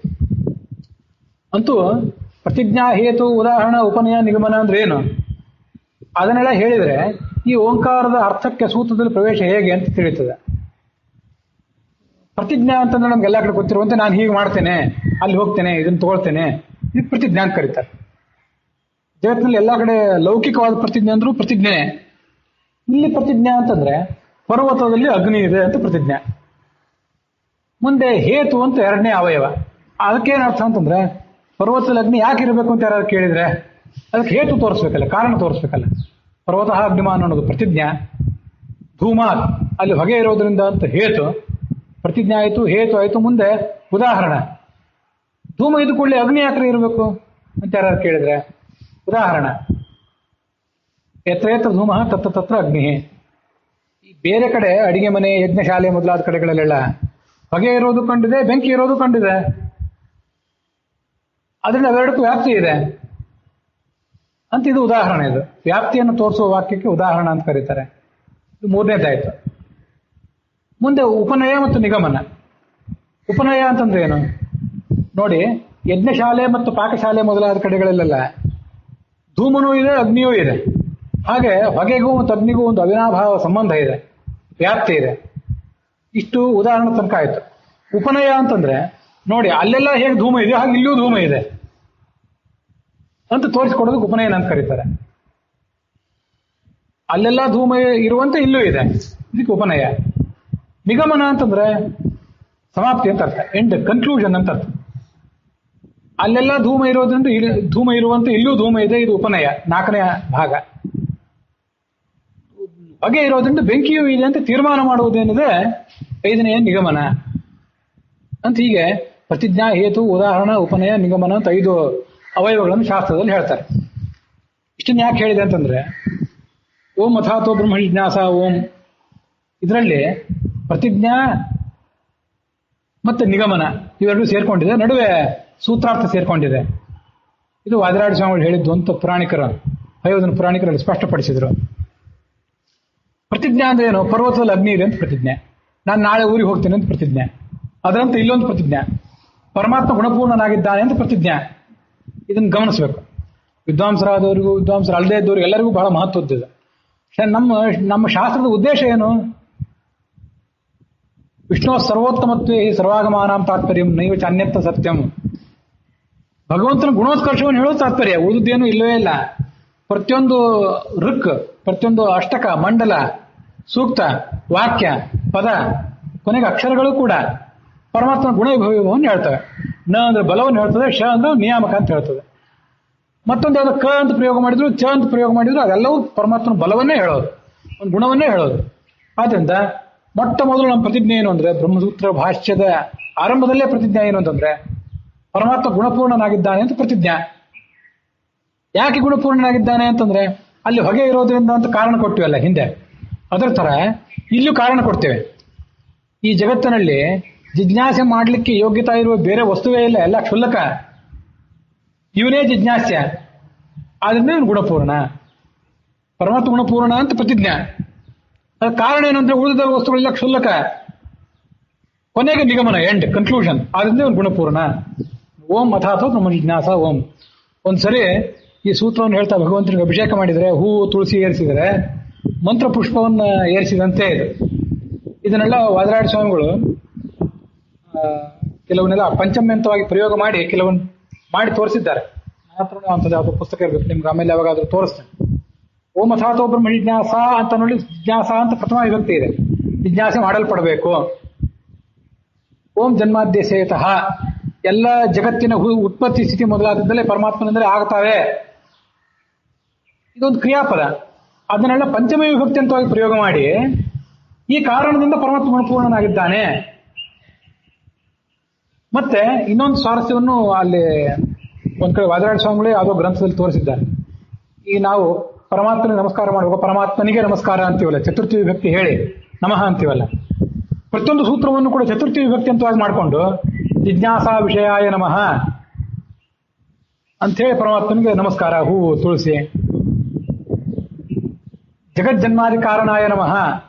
ಅಂತೂ ಪ್ರತಿಜ್ಞಾ, ಹೇತು, ಉದಾಹರಣ, ಉಪನಯ, ನಿಗಮನ ಅಂದ್ರೆ ಏನು ಅದನ್ನೆಲ್ಲ ಹೇಳಿದ್ರೆ ಈ ಓಂಕಾರದ ಅರ್ಥಕ್ಕೆ ಸೂತ್ರದಲ್ಲಿ ಪ್ರವೇಶ ಹೇಗೆ ಅಂತ ತಿಳಿಯುತ್ತದೆ. ಪ್ರತಿಜ್ಞಾ ಅಂತಂದ್ರೆ ನಮ್ಗೆಲ್ಲ ಕಡೆ ಗೊತ್ತಿರುವಂತೆ ನಾನು ಹೀಗೆ ಮಾಡ್ತೇನೆ, ಅಲ್ಲಿ ಹೋಗ್ತೇನೆ, ಇದನ್ನು ತಗೊಳ್ತೇನೆ, ಇದಕ್ಕೆ ಪ್ರತಿಜ್ಞಾ ಅಂತ ಕರೀತಾರೆ. ಜಗತ್ತಿನಲ್ಲಿ ಎಲ್ಲಾ ಕಡೆ ಲೌಕಿಕವಾದ ಪ್ರತಿಜ್ಞೆ ಅಂದ್ರೂ ಪ್ರತಿಜ್ಞೆ. ಇಲ್ಲಿ ಪ್ರತಿಜ್ಞಾ ಅಂತಂದ್ರೆ ಪರ್ವತದಲ್ಲಿ ಅಗ್ನಿ ಇದೆ ಅಂತ ಪ್ರತಿಜ್ಞೆ. ಮುಂದೆ ಹೇತು ಅಂತ 2ನೇ ಅವಯವ. ಅದಕ್ಕೇನು ಅರ್ಥ ಅಂತಂದ್ರೆ, ಪರ್ವತದಲ್ಲಿ ಅಗ್ನಿ ಯಾಕೆ ಇರಬೇಕು ಅಂತ ಯಾರು ಕೇಳಿದ್ರೆ ಅದಕ್ಕೆ ಹೇತು ತೋರಿಸ್ಬೇಕಲ್ಲ, ಕಾರಣ ತೋರಿಸ್ಬೇಕಲ್ಲ. ಪರ್ವತಃ ಅಗ್ನಿಮಾನ್ ಅನ್ನೋದು ಪ್ರತಿಜ್ಞಾ, ಧೂಮಾತ್ ಅಲ್ಲಿ ಹೊಗೆ ಇರೋದ್ರಿಂದ ಅಂತ ಹೇತು, ಪ್ರತಿಜ್ಞೆ ಆಯಿತು, ಹೇತು ಆಯಿತು. ಮುಂದೆ ಉದಾಹರಣ, ಧೂಮ ಇದ್ದು ಕೂಡಲೇ ಅಗ್ನಿ ಯಾಕ್ರೆ ಇರಬೇಕು ಅಂತ ಯಾರು ಕೇಳಿದ್ರೆ ಉದಾಹರಣ, ಯತ್ರ ಧೂಮ ತತ್ರ ತತ್ರ ಅಗ್ನಿ. ಈ ಬೇರೆ ಕಡೆ ಅಡಿಗೆ ಮನೆ, ಯಜ್ಞಶಾಲೆ ಮೊದಲಾದ ಕಡೆಗಳಲ್ಲೆಲ್ಲ ಹೊಗೆ ಇರೋದು ಕಂಡಿದೆ, ಬೆಂಕಿ ಇರೋದು ಕಂಡಿದೆ. ಅದರಿಂದ ಅವೆರಡಕ್ಕೂ ವ್ಯಾಪ್ತಿ ಇದೆ ಅಂತ ಇದು ಉದಾಹರಣೆ. ಇದು ವ್ಯಾಪ್ತಿಯನ್ನು ತೋರಿಸುವ ವಾಕ್ಯಕ್ಕೆ ಉದಾಹರಣ ಅಂತ ಕರೀತಾರೆ. ಇದು 3ನೇದಾಯ್ತು. ಮುಂದೆ ಉಪನಯ ಮತ್ತು ನಿಗಮನ. ಉಪನಯ ಅಂತಂದ್ರೆ ಏನು ನೋಡಿ, ಯಜ್ಞಶಾಲೆ ಮತ್ತು ಪಾಕಶಾಲೆ ಮೊದಲಾದ ಕಡೆಗಳಲ್ಲೆಲ್ಲ ಧೂಮನೂ ಇದೆ, ಅಗ್ನಿಯೂ ಇದೆ. ಹಾಗೆ ಹೊಗೆಗೂ ಮತ್ತು ಅಗ್ನಿಗೂ ಒಂದು ಅವಿನಾಭಾವ ಸಂಬಂಧ ಇದೆ, ವ್ಯಾಪ್ತಿ ಇದೆ. ಇಷ್ಟು ಉದಾಹರಣೆ ತನಕ ಆಯ್ತು. ಉಪನಯ ಅಂತಂದ್ರೆ ನೋಡಿ, ಅಲ್ಲೆಲ್ಲ ಹೇಗೆ ಧೂಮ ಇದೆ ಹಾಗೆ ಇಲ್ಲೂ ಧೂಮ ಇದೆ ಅಂತ ತೋರಿಸಿಕೊಡೋದಕ್ಕೆ ಉಪನಯನ ಅಂತ ಕರೀತಾರೆ. ಅಲ್ಲೆಲ್ಲ ಧೂಮ ಇರುವಂತೆ ಇಲ್ಲೂ ಇದೆ, ಇದಕ್ಕೆ ಉಪನಯ. ನಿಗಮನ ಅಂತಂದ್ರೆ ಸಮಾಪ್ತಿ ಅಂತ ಅರ್ಥ, ಎಂಡ್, ಕನ್ಕ್ಲೂಷನ್ ಅಂತ ಅರ್ಥ. ಅಲ್ಲೆಲ್ಲ ಧೂಮ ಇರೋದ್ರಿಂದ ಧೂಮ ಇರುವಂತೆ ಇಲ್ಲೂ ಧೂಮ ಇದೆ, ಇದು ಉಪನಯ, 4ನೇ ಭಾಗ. ಹೊಗೆ ಇರೋದ್ರಿಂದ ಬೆಂಕಿಯೂ ಇದೆ ಅಂತ ತೀರ್ಮಾನ ಮಾಡುವುದೇನಿದೆ 5ನೇ ನಿಗಮನ ಅಂತ. ಹೀಗೆ ಪ್ರತಿಜ್ಞಾ, ಹೇತು, ಉದಾಹರಣ, ಉಪನಯ, ನಿಗಮನ ಅಂತ 5 ಅವಯವಗಳನ್ನು ಶಾಸ್ತ್ರದಲ್ಲಿ ಹೇಳ್ತಾರೆ. ಇಷ್ಟನ್ನು ಯಾಕೆ ಹೇಳಿದೆ ಅಂತಂದ್ರೆ, ಓಂ ಅಥಾತೋ ಬ್ರಹ್ಮ ಜಿಜ್ಞಾಸ ಓಂ ಇದರಲ್ಲಿ ಪ್ರತಿಜ್ಞಾ ಮತ್ತೆ ನಿಗಮನ ಇವೆರಡೂ ಸೇರ್ಕೊಂಡಿದೆ, ನಡುವೆ ಸೂತ್ರಾರ್ಥ ಸೇರ್ಕೊಂಡಿದೆ. ಇದು ವಾದಿರಾಜ ಸ್ವಾಮಿಗಳು ಹೇಳಿದ್ದು ಅಂತ ಪುರಾಣಿಕರು, ಅಯೋಧನ ಪುರಾಣಿಕರಲ್ಲಿ ಸ್ಪಷ್ಟಪಡಿಸಿದ್ರು. ಪ್ರತಿಜ್ಞಾ ಅಂದ್ರೆ ಏನು? ಪರ್ವತದಲ್ಲಿ ಅಗ್ನಿ ಇದೆ ಅಂತ ಪ್ರತಿಜ್ಞೆ, ನಾನು ನಾಳೆ ಊರಿಗೆ ಹೋಗ್ತೇನೆ ಅಂತ ಪ್ರತಿಜ್ಞೆ. ಅದರಂತೆ ಇಲ್ಲೊಂದು ಪ್ರತಿಜ್ಞೆ, ಪರಮಾತ್ಮ ಗುಣಪೂರ್ಣನಾಗಿದ್ದಾನೆ ಅಂತ ಪ್ರತಿಜ್ಞೆ. ಇದನ್ನು ಗಮನಿಸಬೇಕು. ವಿದ್ವಾಂಸರಾದವರಿಗೂ ವಿದ್ವಾಂಸರು ಅಲ್ಲದೇ ಇದ್ದವ್ರಿಗೆ ಎಲ್ಲರಿಗೂ ಬಹಳ ಮಹತ್ವದ್ದಿದೆ. ನಮ್ಮ ಶಾಸ್ತ್ರದ ಉದ್ದೇಶ ಏನು? ವಿಷ್ಣು ಸರ್ವೋತ್ತಮತ್ವೇ ಸರ್ವಾಗಮಾನಾಂ ತಾತ್ಪರ್ಯಂ ನೈವ ಅನ್ಯತ್ತ ಸತ್ಯಂ. ಭಗವಂತನ ಗುಣೋತ್ಕರ್ಷವನ್ನು ಹೇಳೋದು ತಾತ್ಪರ್ಯ, ಉಳಿದುದೇನು ಇಲ್ಲವೇ ಇಲ್ಲ. ಪ್ರತಿಯೊಂದು ಋಕ್, ಪ್ರತಿಯೊಂದು ಅಷ್ಟಕ, ಮಂಡಲ, ಸೂಕ್ತ, ವಾಕ್ಯ, ಪದ, ಕೊನೆಗೆ ಅಕ್ಷರಗಳು ಕೂಡ ಪರಮಾತ್ಮನ ಗುಣವೈಭವವನ್ನು ಹೇಳ್ತವೆ. ನ ಅಂದ್ರೆ ಬಲವನ್ನು ಹೇಳ್ತದೆ, ಶ ಅಂದ್ರೆ ನಿಯಾಮಕ ಅಂತ ಹೇಳ್ತದೆ. ಮತ್ತೊಂದು ಯಾವ್ದು ಕ ಅಂತ ಪ್ರಯೋಗ ಮಾಡಿದ್ರು, ಚ ಅಂತ ಪ್ರಯೋಗ ಮಾಡಿದ್ರು, ಅದೆಲ್ಲವೂ ಪರಮಾತ್ಮನ ಬಲವನ್ನೇ ಹೇಳೋದು, ಒಂದು ಗುಣವನ್ನೇ ಹೇಳೋದು. ಆದ್ರಿಂದ ಮೊಟ್ಟ ಮೊದಲು ನಮ್ಮ ಪ್ರತಿಜ್ಞೆ ಏನು ಅಂದ್ರೆ, ಬ್ರಹ್ಮಸೂತ್ರ ಭಾಷ್ಯದ ಆರಂಭದಲ್ಲೇ ಪ್ರತಿಜ್ಞೆ ಏನು ಅಂತಂದ್ರೆ ಪರಮಾತ್ಮ ಗುಣಪೂರ್ಣನಾಗಿದ್ದಾನೆ ಅಂತ ಪ್ರತಿಜ್ಞೆ. ಯಾಕೆ ಗುಣಪೂರ್ಣನಾಗಿದ್ದಾನೆ ಅಂತಂದ್ರೆ ಅಲ್ಲಿ ಹೊಗೆ ಇರೋದ್ರಿಂದ ಅಂತ ಕಾರಣ ಕೊಟ್ಟಿವಲ್ಲ ಹಿಂದೆ, ಅದರ ತರ ಇಲ್ಲೂ ಕಾರಣ ಕೊಡ್ತೇವೆ. ಈ ಜಗತ್ತಿನಲ್ಲಿ ಜಿಜ್ಞಾಸೆ ಮಾಡಲಿಕ್ಕೆ ಯೋಗ್ಯತಾ ಇರುವ ಬೇರೆ ವಸ್ತುವೇ ಇಲ್ಲ, ಎಲ್ಲ ಕ್ಷುಲ್ಲಕ. ಇವನೇ ಜಿಜ್ಞಾಸ್ಯ, ಆದ್ರಿಂದ ಇವನು ಗುಣಪೂರ್ಣ, ಪರಮಾತ್ಮ ಗುಣಪೂರ್ಣ ಅಂತ ಪ್ರತಿಜ್ಞೆ. ಅದ ಕಾರಣ ಏನಂದ್ರೆ ಉಳಿದ ವಸ್ತುಗಳೆಲ್ಲ ಕ್ಷುಲ್ಲಕ. ಕೊನೆಗೆ ನಿಗಮನ, ಎಂಡ್, ಕನ್ಕ್ಲೂಷನ್, ಆದ್ರಿಂದ ಇವನು ಗುಣಪೂರ್ಣ. ಓಂ ಅಥಾಥೋ ಬ್ರಹ್ಮ ಜಿಜ್ಞಾಸ ಓಂ. ಒಂದ್ಸರಿ ಈ ಸೂತ್ರವನ್ನು ಹೇಳ್ತಾ ಭಗವಂತನಿಗೆ ಅಭಿಷೇಕ ಮಾಡಿದರೆ, ಹೂವು ತುಳಸಿ ಏರಿಸಿದರೆ ಮಂತ್ರ ಪುಷ್ಪವನ್ನು ಏರಿಸಿದಂತೆ ಇದು. ಇದನ್ನೆಲ್ಲ ವಾದರಾಜ ಸ್ವಾಮಿಗಳು ಕೆಲವನ್ನೆಲ್ಲ ಪಂಚಮ್ಯಂತವಾಗಿ ಪ್ರಯೋಗ ಮಾಡಿ ಕೆಲವೊಂದು ಮಾಡಿ ತೋರಿಸಿದ್ದಾರೆ. ಅಂಥದ್ದು ಯಾವುದೋ ಪುಸ್ತಕ ಇರಬೇಕು, ನಿಮ್ಗೆ ಆಮೇಲೆ ಯಾವಾಗಾದ್ರೂ ತೋರಿಸ್ತೇನೆ. ಓಂ ಅಥಾತೋ ಬ್ರಹ್ಮ ಜಿಜ್ಞಾಸ ಅಂತ ನೋಡಿ ಜಿಜ್ಞಾಸ ಅಂತ ಪ್ರಥಮ ವಿಭಕ್ತಿ ಇದೆ. ಜಿಜ್ಞಾಸೆ ಮಾಡಲ್ಪಡಬೇಕು. ಓಂ ಜನ್ಮಾದ್ಯಸೇತಃ, ಎಲ್ಲ ಜಗತ್ತಿನ ಉತ್ಪತ್ತಿ ಸ್ಥಿತಿ ಮೊದಲಾದದ್ದಲ್ಲೇ ಪರಮಾತ್ಮನಿಂದಲೇ ಆಗ್ತಾವೆ. ಇದೊಂದು ಕ್ರಿಯಾಪದ. ಅದನ್ನೆಲ್ಲ ಪಂಚಮಿ ವಿಭಕ್ತಿ ಅಂತವಾಗಿ ಪ್ರಯೋಗ ಮಾಡಿ ಈ ಕಾರಣದಿಂದ ಪರಮಾತ್ಮ ಗುಣಪೂರ್ಣನಾಗಿದ್ದಾನೆ. ಮತ್ತೆ ಇನ್ನೊಂದು ಸ್ವಾರಸ್ಯವನ್ನು ಅಲ್ಲಿ ಒಂದ್ ಕಡೆ ವಾದರಾಜ ಸ್ವಾಮಿಗಳೇ ಯಾವುದೋ ಗ್ರಂಥದಲ್ಲಿ ತೋರಿಸಿದ್ದಾರೆ. ಈಗ ನಾವು ಪರಮಾತ್ಮನಿಗೆ ನಮಸ್ಕಾರ ಮಾಡುವಾಗ ಪರಮಾತ್ಮನಿಗೆ ನಮಸ್ಕಾರ ಅಂತೀವಲ್ಲ, ಚತುರ್ಥಿ ವಿಭಕ್ತಿ ಹೇಳಿ ನಮಃ ಅಂತೀವಲ್ಲ. ಪ್ರತಿಯೊಂದು ಸೂತ್ರವನ್ನು ಕೂಡ ಚತುರ್ಥಿ ವಿಭಕ್ತಿ ಅಂತವಾಗಿ ಮಾಡಿಕೊಂಡು ಜಿಜ್ಞಾಸಾ ವಿಷಯಾಯ ನಮಃ ಅಂಥೇಳಿ ಪರಮಾತ್ಮನಿಗೆ ನಮಸ್ಕಾರ. ಹೂವು, ತುಳಸಿ. ಜಗಜ್ಜನ್ಮಾದಿ ಕಾರಣಾಯ ನಮಃ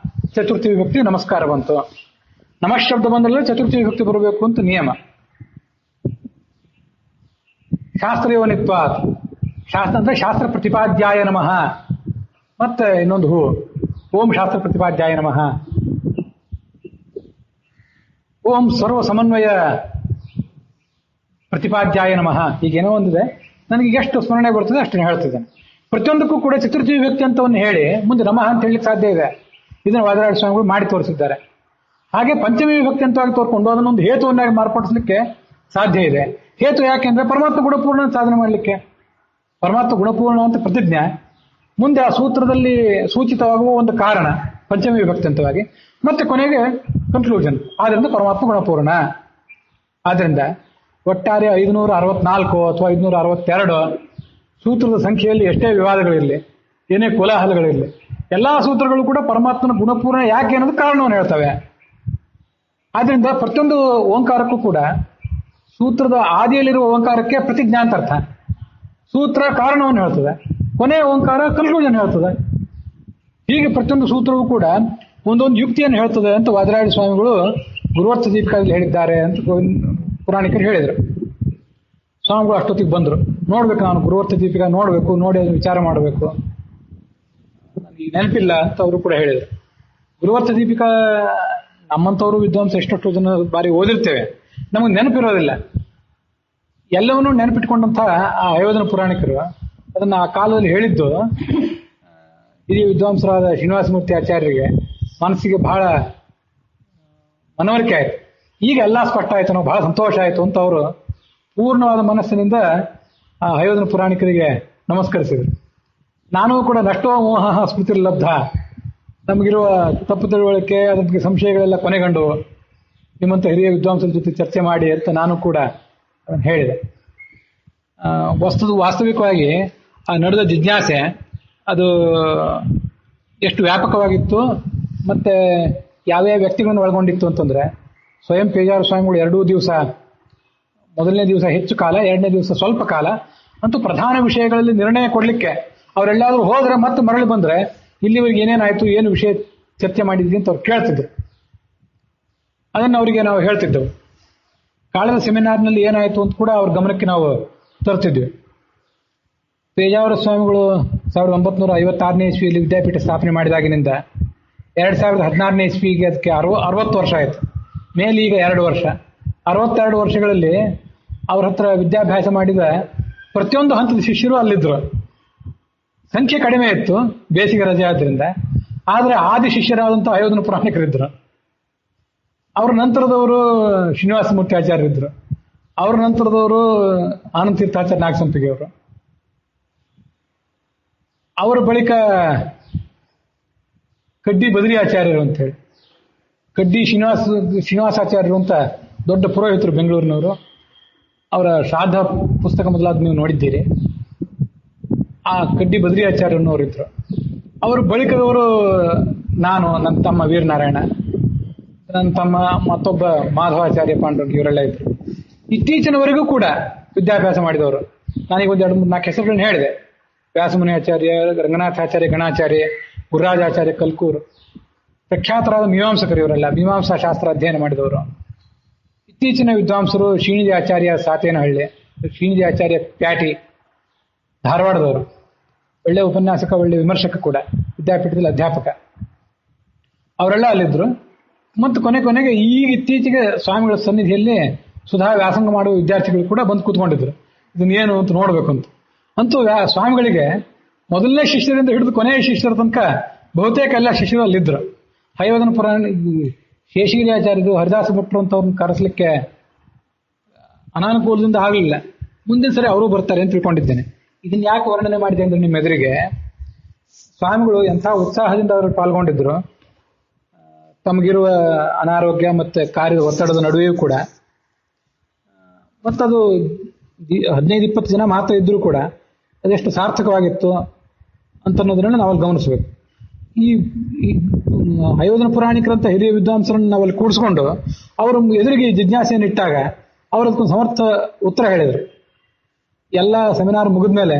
ಚತುರ್ಥಿ ವಿಭಕ್ತಿ ನಮಸ್ಕಾರ ಬಂತು. ನಮಃ ಶಬ್ದ ಬಂದಲ್ಲ ಚತುರ್ಥಿ ವಿಭಕ್ತಿ ಬರಬೇಕು ಅಂತ ನಿಯಮ. ಶಾಸ್ತ್ರಯೋನಿತ್ವಾತ್, ಶಾಸ್ತ್ರ ಅಂದ್ರೆ ಶಾಸ್ತ್ರ ಪ್ರತಿಪಾದ್ಯಾಯ ನಮಃ. ಮತ್ತೆ ಇನ್ನೊಂದು ಹೂ, ಓಂ ಶಾಸ್ತ್ರ ಪ್ರತಿಪಾದ್ಯಾಯ ನಮಃ. ಓಂ ಸರ್ವ ಸಮನ್ವಯ ಪ್ರತಿಪಾದ್ಯಾಯ ನಮಃ. ಈಗೇನೋ ಒಂದಿದೆ, ನನಗೆ ಎಷ್ಟು ಸ್ಮರಣೆ ಬರ್ತದೆ ಅಷ್ಟನ್ನು ಹೇಳ್ತಿದ್ದೇನೆ. ಪ್ರತಿಯೊಂದಕ್ಕೂ ಕೂಡ ಚತುರ್ಥಿ ವಿಭಕ್ತಿ ಅಂತವನ್ನು ಹೇಳಿ ಮುಂದೆ ನಮಃ ಅಂತ ಹೇಳಲಿಕ್ಕೆ ಸಾಧ್ಯ ಇದೆ. ಇದನ್ನು ವಾದರಾಜ ಸ್ವಾಮಿಗಳು ಮಾಡಿ ತೋರಿಸಿದ್ದಾರೆ. ಹಾಗೆ ಪಂಚಮಿ ವಿಭಕ್ತಿ ಅಂತವಾಗಿ ತೋರ್ಕೊಂಡು ಅದನ್ನೊಂದು ಹೇತುವನ್ನಾಗಿ ಮಾರ್ಪಡಿಸಲಿಕ್ಕೆ ಸಾಧ್ಯ ಇದೆ. ಹೇತು ಯಾಕೆಂದ್ರೆ ಪರಮಾತ್ಮ ಗುಣಪೂರ್ಣ ಸಾಧನೆ ಮಾಡಲಿಕ್ಕೆ. ಪರಮಾತ್ಮ ಗುಣಪೂರ್ಣ ಅಂತ ಪ್ರತಿಜ್ಞೆ ಮುಂದೆ ಆ ಸೂತ್ರದಲ್ಲಿ ಸೂಚಿತವಾಗುವ ಒಂದು ಕಾರಣ ಪಂಚಮಿ ವಿಭಕ್ತಿ ಅಂತವಾಗಿ, ಮತ್ತೆ ಕೊನೆಗೆ ಕನ್ಕ್ಲೂಷನ್. ಆದ್ರಿಂದ ಪರಮಾತ್ಮ ಗುಣಪೂರ್ಣ. ಆದ್ರಿಂದ ಒಟ್ಟಾರೆ 564 ಅಥವಾ 562 ಸೂತ್ರದ ಸಂಖ್ಯೆಯಲ್ಲಿ ಎಷ್ಟೇ ವಿವಾದಗಳಿರಲಿ, ಏನೇ ಕೋಲಾಹಲಗಳಿರಲಿ, ಎಲ್ಲಾ ಸೂತ್ರಗಳು ಕೂಡ ಪರಮಾತ್ಮನ ಗುಣಪೂರ್ಣ ಯಾಕೆ ಅನ್ನೋದು ಕಾರಣವನ್ನು ಹೇಳ್ತವೆ. ಆದ್ರಿಂದ ಪ್ರತಿಯೊಂದು ಓಂಕಾರಕ್ಕೂ ಕೂಡ ಸೂತ್ರದ ಆದಿಯಲ್ಲಿರುವ ಓಂಕಾರಕ್ಕೆ ಪ್ರತಿಜ್ಞಾ ಅಂತ ಅರ್ಥ. ಸೂತ್ರ ಕಾರಣವನ್ನು ಹೇಳ್ತದೆ, ಕೊನೆಯ ಓಂಕಾರ ಕನ್ಕ್ಲೂಷನ್ ಹೇಳ್ತದೆ. ಹೀಗೆ ಪ್ರತಿಯೊಂದು ಸೂತ್ರವೂ ಕೂಡ ಒಂದೊಂದು ಯುಕ್ತಿಯನ್ನು ಹೇಳ್ತದೆ ಅಂತ ವಾದರಾಜ ಸ್ವಾಮಿಗಳು ಗುರುವರ್ಥ ದೀಪಿಕಾದಲ್ಲಿ ಹೇಳಿದ್ದಾರೆ ಅಂತ ಪುರಾಣಿಕರು ಹೇಳಿದರು. ಸ್ವಾಮಿಗಳು ಅಷ್ಟೊತ್ತಿಗೆ ಬಂದರು. ನೋಡ್ಬೇಕು, ನಾನು ಗುರುವರ್ಥ ದೀಪಿಕಾ ನೋಡ್ಬೇಕು, ನೋಡಿ ಅದನ್ನು ವಿಚಾರ ಮಾಡಬೇಕು, ನನಗೆ ನೆನಪಿಲ್ಲ ಅಂತ ಅವರು ಕೂಡ ಹೇಳಿದರು. ಗುರುವರ್ಥ ದೀಪಿಕಾ ನಮ್ಮಂಥವ್ರು ವಿದ್ವಾಂಸ ಎಷ್ಟೆಷ್ಟು ಜನ ಬಾರಿ ಓದಿರ್ತೇವೆ, ನಮಗೆ ನೆನಪಿರೋದಿಲ್ಲ. ಎಲ್ಲವನ್ನೂ ನೆನಪಿಟ್ಕೊಂಡಂಥ ಆ ಅಯೋಧನ ಪುರಾಣಿಕರು ಅದನ್ನ ಆ ಕಾಲದಲ್ಲಿ ಹೇಳಿದ್ದು ಹಿರಿಯ ವಿದ್ವಾಂಸರಾದ ಶ್ರೀನಿವಾಸಮೂರ್ತಿ ಆಚಾರ್ಯರಿಗೆ ಮನಸ್ಸಿಗೆ ಬಹಳ ಮನವರಿಕೆ ಆಯಿತು. ಈಗ ಎಲ್ಲ ಸ್ಪಷ್ಟ ಆಯಿತು, ನಾವು ಬಹಳ ಸಂತೋಷ ಆಯಿತು ಅಂತ ಅವರು ಪೂರ್ಣವಾದ ಮನಸ್ಸಿನಿಂದ ಆ ಅಯೋಧನ ಪುರಾಣಿಕರಿಗೆ ನಮಸ್ಕರಿಸಿದರು. ನಾನೂ ಕೂಡ ನಷ್ಟೋ ಮೋಹ ಸ್ಮೃತಿ ಲಬ್ಧ, ನಮಗಿರುವ ತಪ್ಪು ತಿಳುವಳಿಕೆ ಅದಕ್ಕೆ ಸಂಶಯಗಳೆಲ್ಲ ಕೊನೆಗಂಡು ನಿಮ್ಮಂಥ ಹಿರಿಯ ವಿದ್ವಾಂಸರ ಜೊತೆ ಚರ್ಚೆ ಮಾಡಿ ಅಂತ ನಾನು ಕೂಡ ಹೇಳಿದೆ. ವಾಸ್ತವಿಕವಾಗಿ ಆ ನಡೆದ ಜಿಜ್ಞಾಸೆ ಅದು ಎಷ್ಟು ವ್ಯಾಪಕವಾಗಿತ್ತು ಮತ್ತೆ ಯಾವ್ಯಾವ ವ್ಯಕ್ತಿಗಳನ್ನು ಒಳಗೊಂಡಿತ್ತು ಅಂತಂದ್ರೆ, ಸ್ವಯಂ ಪೇಜಾರ ಸ್ವಾಮಿಗಳು 2 ದಿವಸ, ಮೊದಲನೇ ದಿವಸ ಹೆಚ್ಚು ಕಾಲ, 2ನೇ ದಿವಸ ಸ್ವಲ್ಪ ಕಾಲ ಅಂತೂ ಪ್ರಧಾನ ವಿಷಯಗಳಲ್ಲಿ ನಿರ್ಣಯ ಕೊಡ್ಲಿಕ್ಕೆ ಅವರೆಲ್ಲಾದ್ರೂ ಹೋದ್ರೆ ಮತ್ತೆ ಮರಳಿ ಬಂದ್ರೆ ಇಲ್ಲಿವರೆಗೆ ಏನೇನಾಯ್ತು, ಏನು ವಿಷಯ ಚರ್ಚೆ ಮಾಡಿದ್ವಿ ಅಂತ ಅವ್ರು ಕೇಳ್ತಿದ್ರು. ಅದನ್ನು ಅವರಿಗೆ ನಾವು ಹೇಳ್ತಿದ್ದೆವು. ಕಾಲದ ಸೆಮಿನಾರ್ನಲ್ಲಿ ಏನಾಯ್ತು ಅಂತ ಕೂಡ ಅವ್ರ ಗಮನಕ್ಕೆ ನಾವು ತರ್ತಿದ್ವಿ. ಪೇಜಾವರ ಸ್ವಾಮಿಗಳು 1956ನೇ ಇಸ್ವಿಯಲ್ಲಿ ವಿದ್ಯಾಪೀಠ ಸ್ಥಾಪನೆ ಮಾಡಿದಾಗಿನಿಂದ 2016ನೇ ಇಸ್ವಿಗೆ ಅದಕ್ಕೆ 60 ವರ್ಷ ಆಯಿತು. ಮೇಲೆ ಈಗ 2 ವರ್ಷ. 62 ವರ್ಷಗಳಲ್ಲಿ ಅವ್ರ ಹತ್ರ ವಿದ್ಯಾಭ್ಯಾಸ ಮಾಡಿದ ಪ್ರತಿಯೊಂದು ಹಂತದ ಶಿಷ್ಯರು ಅಲ್ಲಿದ್ರು. ಸಂಖ್ಯೆ ಕಡಿಮೆ ಇತ್ತು ಬೇಸಿಗೆ ರಜೆ ಆದ್ರಿಂದ. ಆದರೆ ಆದಿ ಶಿಷ್ಯರಾದಂಥ ಅಯೋಧನ ಪುರಾಣಿಕರಿದ್ರು. ಅವ್ರ ನಂತರದವರು ಶ್ರೀನಿವಾಸ ಮೂರ್ತಿ ಆಚಾರ್ಯರಿದ್ರು. ಅವ್ರ ನಂತರದವರು ಆನಂದ ತೀರ್ಥಾಚಾರ್ಯ ನಾಗಸಂಪಿಗೆ ಅವರು. ಅವರ ಬಳಿಕ ಕಡ್ಡಿ ಬದರಿ ಆಚಾರ್ಯರು ಅಂತ ಹೇಳಿ, ಕಡ್ಡಿ ಶ್ರೀನಿವಾಸಾಚಾರ್ಯರು ಅಂತ ದೊಡ್ಡ ಪುರೋಹಿತರು ಬೆಂಗಳೂರಿನವರು. ಅವರ ಶ್ರಾದ್ದ ಪುಸ್ತಕ ಮೊದಲಾದ ನೀವು ನೋಡಿದ್ದೀರಿ. ಆ ಕಡ್ಡಿ ಬದರಿ ಆಚಾರ್ಯನವರಿದ್ರು. ಅವರು ಬಳಿಕದವರು ನಾನು, ನನ್ನ ತಮ್ಮ ವೀರನಾರಾಯಣ, ನನ್ನ ತಮ್ಮ ಮತ್ತೊಬ್ಬ ಮಾಧವಾಚಾರ್ಯ ಪಾಂಡುರಂಗ, ಇವರೆಲ್ಲ ಇದ್ರು. ಇತ್ತೀಚಿನವರೆಗೂ ಕೂಡ ವಿದ್ಯಾಭ್ಯಾಸ ಮಾಡಿದವರು. ನಾನೀಗ 2-3-4 ಹೆಸರುಗಳನ್ನ ಹೇಳಿದೆ. ವ್ಯಾಸಮುನಿ ಆಚಾರ್ಯ, ರಂಗನಾಥಾಚಾರ್ಯ, ಗಣಾಚಾರ್ಯ, ಗುರುರಾಜಾಚಾರ್ಯ ಕಲ್ಕೂರು, ಪ್ರಖ್ಯಾತರಾದ ಮೀಮಾಂಸಕರು. ಇವರೆಲ್ಲ ಮೀಮಾಂಸಾ ಶಾಸ್ತ್ರ ಅಧ್ಯಯನ ಮಾಡಿದವರು. ಇತ್ತೀಚಿನ ವಿದ್ವಾಂಸರು ಶ್ರೀನಿಧಿ ಆಚಾರ್ಯ ಸಾತೇನಹಳ್ಳಿ, ಶ್ರೀನಿಧಿ ಆಚಾರ್ಯ ಪ್ಯಾಟಿ, ಧಾರವಾಡದವರು. ಒಳ್ಳೆ ಉಪನ್ಯಾಸಕ, ಒಳ್ಳೆ ವಿಮರ್ಶಕ ಕೂಡ, ವಿದ್ಯಾಪೀಠದಲ್ಲಿ ಅಧ್ಯಾಪಕ. ಅವರೆಲ್ಲ ಅಲ್ಲಿದ್ರು. ಮತ್ತು ಕೊನೆಗೆ ಈಗ ಇತ್ತೀಚೆಗೆ ಸ್ವಾಮಿಗಳ ಸನ್ನಿಧಿಯಲ್ಲಿ ಸುಧಾ ವ್ಯಾಸಂಗ ಮಾಡುವ ವಿದ್ಯಾರ್ಥಿಗಳು ಕೂಡ ಬಂದು ಕೂತ್ಕೊಂಡಿದ್ರು, ಇದನ್ನೇನು ಅಂತ ನೋಡ್ಬೇಕು ಅಂತ. ಅಂತೂ ಸ್ವಾಮಿಗಳಿಗೆ ಮೊದಲನೇ ಶಿಷ್ಯರಿಂದ ಹಿಡಿದು ಕೊನೆಯ ಶಿಷ್ಯರ ತನಕ ಬಹುತೇಕ ಎಲ್ಲ ಶಿಷ್ಯರು ಅಲ್ಲಿದ್ರು. ಹಯವದನ ಪುರಾಣ ಶೇಷಗಿರಿಯಾಚಾರ್ಯರು, ಹರಿದಾಸ ಭಟ್ರು ಅಂತವ್ರನ್ನ ಕರೆಸಲಿಕ್ಕೆ ಅನಾನುಕೂಲದಿಂದ ಆಗಲಿಲ್ಲ. ಮುಂದಿನ ಸರಿ ಅವರು ಬರ್ತಾರೆ ಅಂತ ತಿಳ್ಕೊಂಡಿದ್ದೇನೆ. ಇದನ್ನ ಯಾಕೆ ವರ್ಣನೆ ಮಾಡಿದೆ ಅಂದ್ರೆ ನಿಮ್ಮ ಎದುರಿಗೆ ಸ್ವಾಮಿಗಳು ಎಂಥ ಉತ್ಸಾಹದಿಂದ ಅವರು ಪಾಲ್ಗೊಂಡಿದ್ರು. ತಮಗಿರುವ ಅನಾರೋಗ್ಯ ಮತ್ತೆ ಕಾರ್ಯದ ಒತ್ತಡದ ನಡುವೆಯೂ ಕೂಡ ಮತ್ತದು 15-20 ಜನ ಮಾತ್ರ ಇದ್ರೂ ಕೂಡ ಅದೆಷ್ಟು ಸಾರ್ಥಕವಾಗಿತ್ತು ಅಂತ ಅನ್ನೋದನ್ನ ನಾವಲ್ಲಿ ಗಮನಿಸಬೇಕು. ಈ ಹಯೋಧನ ಪುರಾಣಿಕರಂತ ಹಿರಿಯ ವಿದ್ವಾಂಸರನ್ನು ನಾವಲ್ಲಿ ಕೂಡಿಸ್ಕೊಂಡು ಅವರ ಎದುರಿಗೆ ಜಿಜ್ಞಾಸೆಯನ್ನು ಇಟ್ಟಾಗ ಅವರದಕ್ಕೊಂದು ಸಮರ್ಥ ಉತ್ತರ ಹೇಳಿದರು. ಎಲ್ಲ ಸೆಮಿನಾರ್ ಮುಗಿದ್ಮೇಲೆ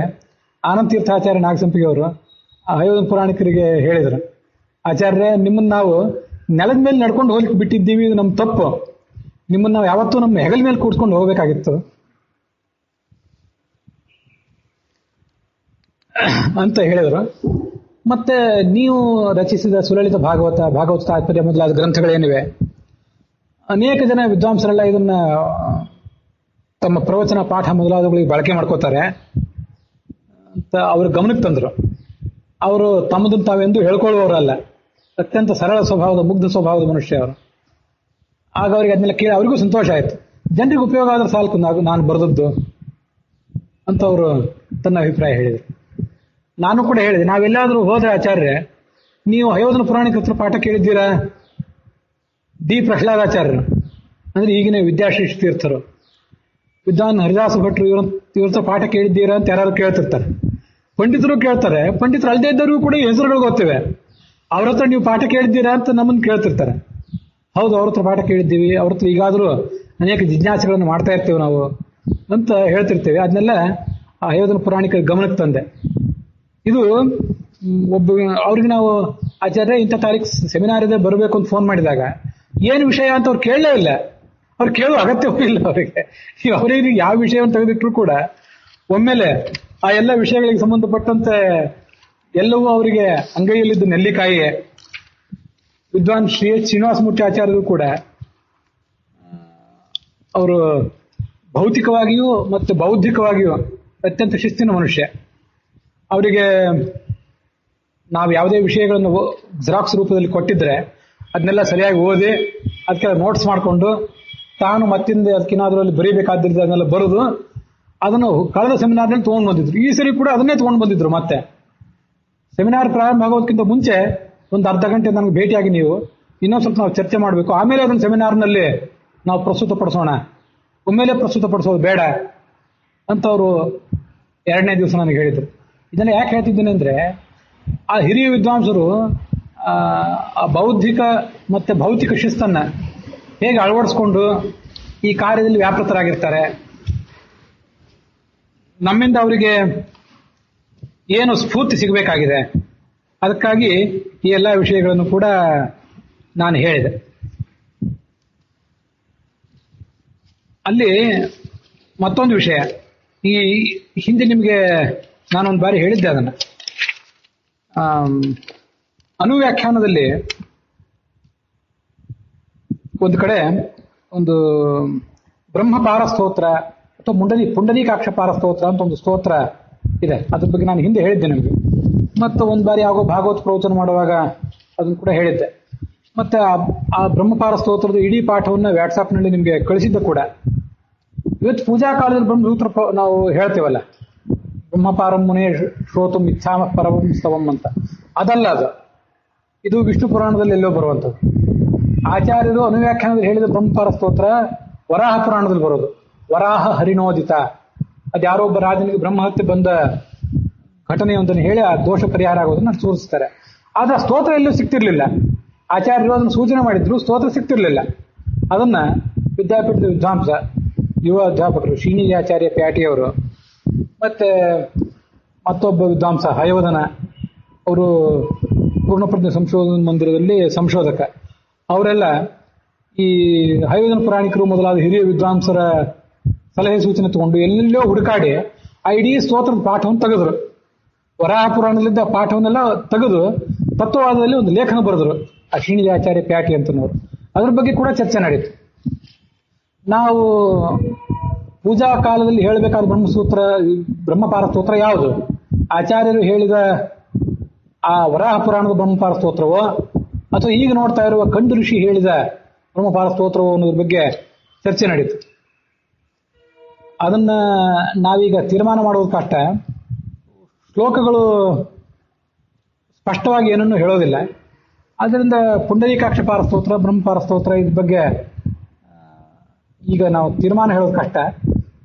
ಆನಂದ ತೀರ್ಥಾಚಾರ್ಯ ನಾಗಸಂಪಿಗೆ ಅವರು ಹಯೋಧನ ಪುರಾಣಿಕರಿಗೆ ಹೇಳಿದರು, ಆಚಾರ್ಯ ನಿಮ್ಮನ್ನು ನಾವು ನೆಲದ ಮೇಲೆ ನಡ್ಕೊಂಡು ಹೋಗ್ಲಿಕ್ಕೆ ಬಿಟ್ಟಿದ್ದೀವಿ, ಇದು ನಮ್ಮ ತಪ್ಪು. ನಿಮ್ಮನ್ನು ನಾವು ಯಾವತ್ತೂ ನಮ್ಮ ಹೆಗಲ ಮೇಲೆ ಕೂಡ್ಸ್ಕೊಂಡು ಹೋಗ್ಬೇಕಾಗಿತ್ತು ಅಂತ ಹೇಳಿದರು. ಮತ್ತೆ ನೀವು ರಚಿಸಿದ ಸುಲಲಿತ ಭಾಗವತ ತಾತ್ಪರ್ಯ ಮೊದಲಾದ ಗ್ರಂಥಗಳೇನಿವೆ, ಅನೇಕ ಜನ ವಿದ್ವಾಂಸರೆಲ್ಲ ಇದನ್ನ ತಮ್ಮ ಪ್ರವಚನ ಪಾಠ ಮೊದಲಾದವುಗಳಿಗೆ ಬಳಕೆ ಮಾಡ್ಕೋತಾರೆ ಅಂತ ಅವ್ರ ಗಮನಕ್ಕೆ ತಂದರು. ಅವರು ತಮ್ಮದನ್ನು ತಾವೆಂದು ಹೇಳ್ಕೊಳ್ಳುವವರಲ್ಲ, ಅತ್ಯಂತ ಸರಳ ಸ್ವಭಾವದ ಮುಗ್ಧ ಸ್ವಭಾವದ ಮನುಷ್ಯ ಅವರು. ಆಗ ಅವರಿಗೆ ಅದನ್ನೆಲ್ಲ ಕೇಳಿ ಅವರಿಗೂ ಸಂತೋಷ ಆಯಿತು. ಜನರಿಗೆ ಉಪಯೋಗ ಆದ್ರೆ ಸಾಲ್ಕು ನಾನು ಬರೆದದ್ದು ಅಂತ ಅವರು ತನ್ನ ಅಭಿಪ್ರಾಯ ಹೇಳಿದರು. ನಾನು ಕೂಡ ಹೇಳಿದೆ, ನಾವೆಲ್ಲಾದರೂ ಹೋದ್ರೆ ಆಚಾರ್ಯ ನೀವು ಹಯೋಧನ ಪುರಾಣಿಕ ಹತ್ರ ಪಾಠ ಕೇಳಿದ್ದೀರಾ? ಡಿ ಪ್ರಹ್ಲಾದಾಚಾರ್ಯರು ಅಂದ್ರೆ ಈಗಿನ ವಿದ್ಯಾಶ್ರೀ ತೀರ್ಥರು, ವಿದ್ವಾನ್ ಹರಿದಾಸ ಭಟ್ರು ಇವ್ರ ಪಾಠ ಕೇಳಿದ್ದೀರಾ ಅಂತ ಯಾರು ಕೇಳ್ತಿರ್ತಾರೆ. ಪಂಡಿತರು ಕೇಳ್ತಾರೆ, ಪಂಡಿತರು ಅಲ್ಲದೆ ಇದ್ದವರಿಗೂ ಕೂಡ ಈ ಹೆಸರುಗಳು ಗೊತ್ತಿವೆ. ಅವ್ರ ಹತ್ರ ನೀವು ಪಾಠ ಕೇಳಿದ್ದೀರಾ ಅಂತ ನಮ್ಮನ್ನು ಕೇಳ್ತಿರ್ತಾರೆ. ಹೌದು, ಅವ್ರ ಹತ್ರ ಪಾಠ ಕೇಳಿದ್ದೀವಿ, ಅವ್ರ ಹತ್ರ ಈಗಾದರೂ ಅನೇಕ ಜಿಜ್ಞಾಸೆಗಳನ್ನು ಮಾಡ್ತಾ ಇರ್ತೀವಿ ನಾವು ಅಂತ ಹೇಳ್ತಿರ್ತೇವೆ. ಅದನ್ನೆಲ್ಲ ಆ ಹಯೋಧನ ಪುರಾಣಿಕ ಗಮನಕ್ಕೆ ತಂದೆ. ಇದು ಅವ್ರಿಗೆ ನಾವು ಆಚಾರ್ಯ ಇಂಥ ತಾರೀಕು ಸೆಮಿನಾರ್ ಇದೆ ಬರಬೇಕು ಅಂತ ಫೋನ್ ಮಾಡಿದಾಗ ಏನು ವಿಷಯ ಅಂತ ಅವ್ರು ಕೇಳಲೇ ಇಲ್ಲ. ಅವ್ರು ಕೇಳುವ ಅಗತ್ಯವೂ ಇಲ್ಲ ಅವರಿಗೆ. ಅವರಿಗೆ ಯಾವ ವಿಷಯವನ್ನು ತೆಗೆದಿಟ್ಟರು ಕೂಡ ಒಮ್ಮೆಲೆ ಆ ಎಲ್ಲ ವಿಷಯಗಳಿಗೆ ಸಂಬಂಧಪಟ್ಟಂತೆ ಎಲ್ಲವೂ ಅವರಿಗೆ ಅಂಗೈಯಲ್ಲಿದ್ದ ನೆಲ್ಲಿಕಾಯಿಯೇ. ವಿದ್ವಾನ್ ಶ್ರೀನಿವಾಸಮೂರ್ತಿ ಆಚಾರ್ಯರು ಕೂಡ ಅವರು ಭೌತಿಕವಾಗಿಯೂ ಮತ್ತು ಬೌದ್ಧಿಕವಾಗಿಯೂ ಅತ್ಯಂತ ಶಿಸ್ತಿನ ಮನುಷ್ಯ. ಅವರಿಗೆ ನಾವು ಯಾವುದೇ ವಿಷಯಗಳನ್ನು ಜೆರಾಕ್ಸ್ ರೂಪದಲ್ಲಿ ಕೊಟ್ಟಿದ್ರೆ ಅದನ್ನೆಲ್ಲ ಸರಿಯಾಗಿ ಓದಿ ಅದಕ್ಕೆ ನೋಟ್ಸ್ ಮಾಡಿಕೊಂಡು ತಾನು ಮತ್ತಿಂದ ಅದಕ್ಕೇನಾದ್ರೂ ಅಲ್ಲಿ ಬರೀಬೇಕಾದ್ರಿಂದ ಅದನ್ನೆಲ್ಲ ಬರೆದು ಅದನ್ನು ಕಳೆದ ಸೆಮಿನಾರ್ನಲ್ಲಿ ತೊಗೊಂಡು ಬಂದಿದ್ರು. ಈ ಸರಿ ಕೂಡ ಅದನ್ನೇ ತೊಗೊಂಡು ಬಂದಿದ್ರು. ಮತ್ತೆ ಸೆಮಿನಾರ್ ಪ್ರಾರಂಭ ಆಗೋದಕ್ಕಿಂತ ಮುಂಚೆ ಒಂದು ಅರ್ಧ ಗಂಟೆ ನನಗೆ ಭೇಟಿಯಾಗಿ ನೀವು ಇನ್ನೊಂದು ಸ್ವಲ್ಪ ನಾವು ಚರ್ಚೆ ಮಾಡಬೇಕು, ಆಮೇಲೆ ಅದನ್ನು ಸೆಮಿನಾರ್ನಲ್ಲಿ ನಾವು ಪ್ರಸ್ತುತಪಡಿಸೋಣ, ಒಮ್ಮೆಲೆ ಪ್ರಸ್ತುತಪಡಿಸೋದು ಬೇಡ ಅಂತ ಅವರು 2ನೇ ದಿವಸ ನನಗೆ ಹೇಳಿದರು. ಇದನ್ನು ಯಾಕೆ ಹೇಳ್ತಿದ್ದೇನೆ ಅಂದರೆ ಆ ಹಿರಿಯ ವಿದ್ವಾಂಸರು ಆ ಬೌದ್ಧಿಕ ಮತ್ತು ಭೌತಿಕ ಶಿಸ್ತನ್ನು ಹೇಗೆ ಅಳವಡಿಸ್ಕೊಂಡು ಈ ಕಾರ್ಯದಲ್ಲಿ ವ್ಯಾಪೃತರಾಗಿರ್ತಾರೆ, ನಮ್ಮಿಂದ ಅವರಿಗೆ ಏನು ಸ್ಫೂರ್ತಿ ಸಿಗಬೇಕಾಗಿದೆ, ಅದಕ್ಕಾಗಿ ಈ ಎಲ್ಲ ವಿಷಯಗಳನ್ನು ಕೂಡ ನಾನು ಹೇಳಿದೆ. ಅಲ್ಲಿ ಮತ್ತೊಂದು ವಿಷಯ, ಈ ಹಿಂದೆ ನಿಮಗೆ ನಾನೊಂದು ಬಾರಿ ಹೇಳಿದ್ದೆ ಅದನ್ನು. ಅನುವ್ಯಾಖ್ಯಾನದಲ್ಲಿ ಒಂದು ಕಡೆ ಒಂದು ಬ್ರಹ್ಮಪಾರ ಸ್ತೋತ್ರ ಅಥವಾ ಪುಂಡರೀಕಾಕ್ಷಪಾರ ಸ್ತೋತ್ರ ಅಂತ ಒಂದು ಸ್ತೋತ್ರ ಇದೆ. ಅದ್ರ ಬಗ್ಗೆ ನಾನು ಹಿಂದೆ ಹೇಳಿದ್ದೆ ನಿಮಗೆ. ಮತ್ತು ಒಂದು ಬಾರಿ ಆಗೋ ಭಾಗವತ್ ಪ್ರವಚನ ಮಾಡುವಾಗ ಅದನ್ನು ಕೂಡ ಹೇಳಿದ್ದೆ. ಮತ್ತೆ ಆ ಬ್ರಹ್ಮಪಾರ ಸ್ತೋತ್ರದ ಇಡೀ ಪಾಠವನ್ನು ವಾಟ್ಸಾಪ್ನಲ್ಲಿ ನಿಮಗೆ ಕಳಿಸಿದ್ದೆ ಕೂಡ. ಇವತ್ತು ಪೂಜಾ ಕಾಲದಲ್ಲಿ ಬ್ರಹ್ಮಸೂತ್ರ ನಾವು ಹೇಳ್ತೇವಲ್ಲ, ಬ್ರಹ್ಮಪಾರಂ ಮುನೇ ಶ್ರೋತಂ ಇಚ್ಛಾಮ ಪರಮಂ ಸ್ತವಂ ಅಂತ, ಅದಲ್ಲ ಅದು. ಇದು ವಿಷ್ಣು ಪುರಾಣದಲ್ಲಿ ಎಲ್ಲೋ ಬರುವಂಥದ್ದು. ಆಚಾರ್ಯರು ಅನುವ್ಯಾಖ್ಯಾನದಲ್ಲಿ ಹೇಳಿದ ಬ್ರಹ್ಮಪಾರ ಸ್ತೋತ್ರ ವರಾಹ ಪುರಾಣದಲ್ಲಿ ಬರೋದು. ವರಾಹ ಹರಿಣೋದಿತ, ಅದ್ಯಾರೋ ಒಬ್ಬ ರಾಜನಿಗೆ ಬ್ರಹ್ಮಹತ್ಯೆ ಬಂದ ಘಟನೆಯೊಂದನ್ನು ಹೇಳಿ ಆ ದೋಷ ಪರಿಹಾರ ಆಗೋದನ್ನ ತೋರಿಸ್ತಾರೆ. ಆದ್ರೆ ಆ ಸ್ತೋತ್ರ ಎಲ್ಲೂ ಸಿಗ್ತಿರ್ಲಿಲ್ಲ. ಆಚಾರ್ಯರು ಅದನ್ನು ಸೂಚನೆ ಮಾಡಿದ್ರು, ಸ್ತೋತ್ರ ಸಿಗ್ತಿರ್ಲಿಲ್ಲ. ಅದನ್ನ ವಿದ್ಯಾಪೀಠದ ವಿದ್ವಾಂಸ ಯುವ ಅಧ್ಯಾಪಕರು ಶ್ರೀನಿಯಾಚಾರ್ಯ ಪ್ಯಾಟಿಯವರು ಮತ್ತೆ ಮತ್ತೊಬ್ಬ ವಿದ್ವಾಂಸ ಹಯವದನ, ಅವರು ಪೂರ್ಣಪ್ರಜ್ಞ ಸಂಶೋಧನಾ ಮಂದಿರದಲ್ಲಿ ಸಂಶೋಧಕ, ಅವರೆಲ್ಲ ಈ ಹಯವದನ ಪುರಾಣಿಕರು ಮೊದಲಾದ ಹಿರಿಯ ವಿದ್ವಾಂಸರ ಸಲಹೆ ಸೂಚನೆ ತಗೊಂಡು ಎಲ್ಲೆಲ್ಲೋ ಹುಡುಕಾಡಿ ಆ ಇಡೀ ಸ್ತೋತ್ರದ ಪಾಠವನ್ನು ತೆಗೆದ್ರು. ವರಾಹ ಪುರಾಣದಲ್ಲಿದ್ದ ಪಾಠವನ್ನೆಲ್ಲ ತೆಗೆದು ತತ್ವವಾದದಲ್ಲಿ ಒಂದು ಲೇಖನ ಬರೆದ್ರು ಆ ಶ್ರೀನಿಯಾಚಾರ್ಯ ಪ್ಯಾಟಿ ಅಂತನವರು. ಅದ್ರ ಬಗ್ಗೆ ಕೂಡ ಚರ್ಚೆ ನಡೀತು. ನಾವು ಪೂಜಾ ಕಾಲದಲ್ಲಿ ಹೇಳಬೇಕಾದ ಬ್ರಹ್ಮಪಾರ ಸ್ತೋತ್ರ ಯಾವುದು? ಆಚಾರ್ಯರು ಹೇಳಿದ ಆ ವರಾಹ ಪುರಾಣದ ಬ್ರಹ್ಮಪಾರ ಸ್ತೋತ್ರವೋ ಅಥವಾ ಈಗ ನೋಡ್ತಾ ಇರುವ ಕಂಡು ಋಷಿ ಹೇಳಿದ ಬ್ರಹ್ಮಪಾರ ಸ್ತೋತ್ರವೋ ಅನ್ನೋದ್ರ ಬಗ್ಗೆ ಚರ್ಚೆ ನಡೀತು. ಅದನ್ನ ನಾವೀಗ ತೀರ್ಮಾನ ಮಾಡೋದು ಕಷ್ಟ. ಶ್ಲೋಕಗಳು ಸ್ಪಷ್ಟವಾಗಿ ಏನನ್ನೂ ಹೇಳೋದಿಲ್ಲ. ಆದ್ದರಿಂದ ಪುಂಡರೀಕಾಕ್ಷಪಾರ ಸ್ತೋತ್ರ, ಬ್ರಹ್ಮಪಾರ ಸ್ತೋತ್ರ ಇದ್ರ ಬಗ್ಗೆ ಈಗ ನಾವು ತೀರ್ಮಾನ ಹೇಳೋದು ಕಷ್ಟ.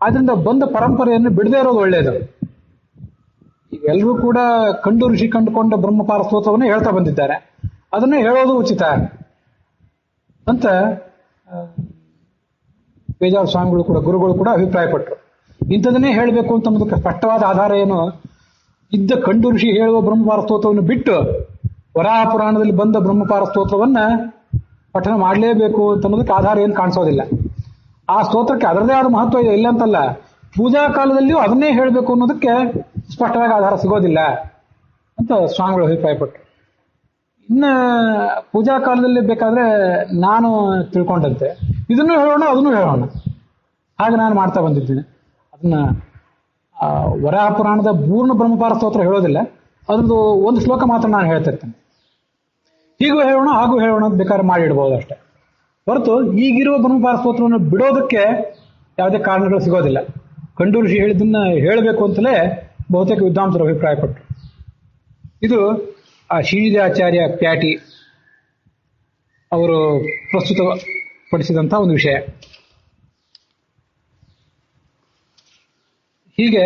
ಆದ್ರಿಂದ ಬಂದ ಪರಂಪರೆಯನ್ನು ಬಿಡದೇ ಇರೋದು ಒಳ್ಳೆಯದು. ಈಗ ಎಲ್ಲರೂ ಕೂಡ ಕಂಡು ಋಷಿ ಕಂಡುಕೊಂಡ ಬ್ರಹ್ಮಪಾರ ಸ್ತೋತ್ರವನ್ನೇ ಹೇಳ್ತಾ ಬಂದಿದ್ದಾರೆ, ಅದನ್ನೇ ಹೇಳೋದು ಉಚಿತ ಅಂತ ಬೇಜಾರು ಸ್ವಾಮಿಗಳು ಕೂಡ, ಗುರುಗಳು ಕೂಡ ಅಭಿಪ್ರಾಯಪಟ್ಟರು. ಇಂಥದನ್ನೇ ಹೇಳಬೇಕು ಅಂತ ಅನ್ನೋದಕ್ಕೆ ಸ್ಪಷ್ಟವಾದ ಆಧಾರ ಏನು? ಇದ್ದ ಕಂಡು ಋಷಿ ಹೇಳುವ ಬ್ರಹ್ಮಪಾರ ಸ್ತೋತ್ರವನ್ನು ಬಿಟ್ಟು ವರಾಹ ಪುರಾಣದಲ್ಲಿ ಬಂದ ಬ್ರಹ್ಮಪಾರ ಸ್ತೋತ್ರವನ್ನ ಪಠನ ಮಾಡಲೇಬೇಕು ಅಂತ ಅನ್ನೋದಕ್ಕೆ ಆಧಾರ ಏನು ಕಾಣಿಸೋದಿಲ್ಲ. ಆ ಸ್ತೋತ್ರಕ್ಕೆ ಅದರದೇ ಆದ ಮಹತ್ವ ಇದೆ, ಇಲ್ಲ ಅಂತಲ್ಲ. ಪೂಜಾ ಕಾಲದಲ್ಲಿಯೂ ಅದನ್ನೇ ಹೇಳಬೇಕು ಅನ್ನೋದಕ್ಕೆ ಸ್ಪಷ್ಟವಾಗಿ ಆಧಾರ ಸಿಗೋದಿಲ್ಲ ಅಂತ ಸ್ವಾಮಿಗಳು ಅಭಿಪ್ರಾಯಪಟ್ಟರು. ಇನ್ನ ಪೂಜಾ ಕಾಲದಲ್ಲಿ ಬೇಕಾದ್ರೆ ನಾನು ತಿಳ್ಕೊಂಡಂತೆ ಇದನ್ನು ಹೇಳೋಣ ಅದನ್ನು ಹೇಳೋಣ, ಹಾಗೆ ನಾನು ಮಾಡ್ತಾ ಬಂದಿದ್ದೀನಿ. ಅದನ್ನ ವರಾಹ ಪುರಾಣದ ಪೂರ್ಣ ಬ್ರಹ್ಮಪಾರ ಸ್ತೋತ್ರ ಹೇಳೋದಿಲ್ಲ, ಅದ್ರದ್ದು ಒಂದು ಶ್ಲೋಕ ಮಾತ್ರ ನಾನು ಹೇಳ್ತಿರ್ತೇನೆ. ಹೀಗೂ ಹೇಳೋಣ ಹಾಗೂ ಹೇಳೋಣ ಅಂತ ಬೇಕಾದ್ರೆ ಮಾಡಿಡ್ಬೋದು ಅಷ್ಟೇ ಹೊರತು ಈಗಿರುವ ಬ್ರಹ್ಮಪಾರ ಸ್ತೋತ್ರವನ್ನು ಬಿಡೋದಕ್ಕೆ ಯಾವುದೇ ಕಾರಣಗಳು ಸಿಗೋದಿಲ್ಲ. ಕಂಡು ಋಷಿ ಹೇಳಿದ್ದನ್ನ ಹೇಳಬೇಕು ಅಂತಲೇ ಬಹುತೇಕ ವಿದ್ವಾಂಸರು ಅಭಿಪ್ರಾಯಪಟ್ಟರು. ಇದು ಆ ಶ್ರೀನಿಧಾಚಾರ್ಯ ಪ್ಯಾಟಿ ಅವರು ಪ್ರಸ್ತುತಪಡಿಸಿದಂತಹ ಒಂದು ವಿಷಯ. ಹೀಗೆ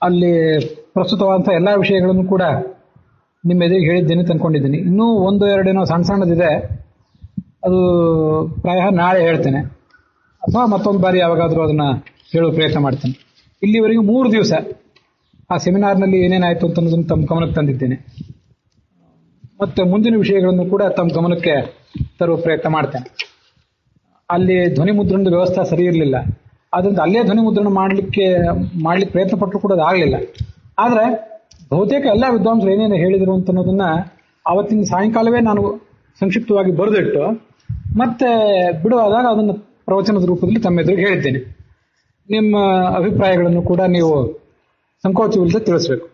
ಅಲ್ಲಿ ಪ್ರಸ್ತುತವಾದಂತಹ ಎಲ್ಲಾ ವಿಷಯಗಳನ್ನು ಕೂಡ ನಿಮ್ಮ ಎದುರಿಗೆ ಹೇಳಿದ್ದೇನೆ ತಂದ್ಕೊಂಡಿದ್ದೀನಿ. ಇನ್ನೂ ಒಂದು ಎರಡೇನೋ ಸಣ್ಣ ಸಣ್ಣದಿದೆ, ಅದು ಪ್ರಾಯ ನಾಳೆ ಹೇಳ್ತೇನೆ ಅಥವಾ ಮತ್ತೊಂದು ಬಾರಿ ಯಾವಾಗಾದ್ರೂ ಅದನ್ನ ಹೇಳುವ ಪ್ರಯತ್ನ ಮಾಡ್ತೇನೆ. ಇಲ್ಲಿವರೆಗೂ 3 ದಿವಸ ಆ ಸೆಮಿನಾರ್ನಲ್ಲಿ ಏನೇನಾಯ್ತು ಅಂತ ಅನ್ನೋದನ್ನು ತಮ್ಮ ಗಮನಕ್ಕೆ ತಂದಿದ್ದೇನೆ. ಮತ್ತೆ ಮುಂದಿನ ವಿಷಯಗಳನ್ನು ಕೂಡ ತಮ್ಮ ಗಮನಕ್ಕೆ ತರುವ ಪ್ರಯತ್ನ ಮಾಡ್ತೇನೆ. ಅಲ್ಲಿ ಧ್ವನಿ ಮುದ್ರಣದ ವ್ಯವಸ್ಥೆ ಸರಿ ಇರಲಿಲ್ಲ, ಆದ್ರಿಂದ ಅಲ್ಲೇ ಧ್ವನಿ ಮುದ್ರಣ ಮಾಡ್ಲಿಕ್ಕೆ ಪ್ರಯತ್ನ ಪಟ್ಟರು ಕೂಡ ಅದಾಗಲಿಲ್ಲ. ಆದ್ರೆ ಬಹುತೇಕ ಎಲ್ಲ ವಿದ್ವಾಂಸರು ಏನೇನು ಹೇಳಿದರು ಅಂತ ಅನ್ನೋದನ್ನ ಆವತ್ತಿನ ಸಾಯಂಕಾಲವೇ ನಾನು ಸಂಕ್ಷಿಪ್ತವಾಗಿ ಬರೆದಿಟ್ಟು ಮತ್ತೆ ಬಿಡುವಾದಾಗ ಅದನ್ನು ಪ್ರವಚನದ ರೂಪದಲ್ಲಿ ತಮ್ಮ ಎದುರಿಗೆ ಹೇಳಿದ್ದೇನೆ. ನಿಮ್ಮ ಅಭಿಪ್ರಾಯಗಳನ್ನು ಕೂಡ ನೀವು ಸಂಕೋಚವಿಲ್ಲದೆ ತಿಳಿಸಬೇಕು.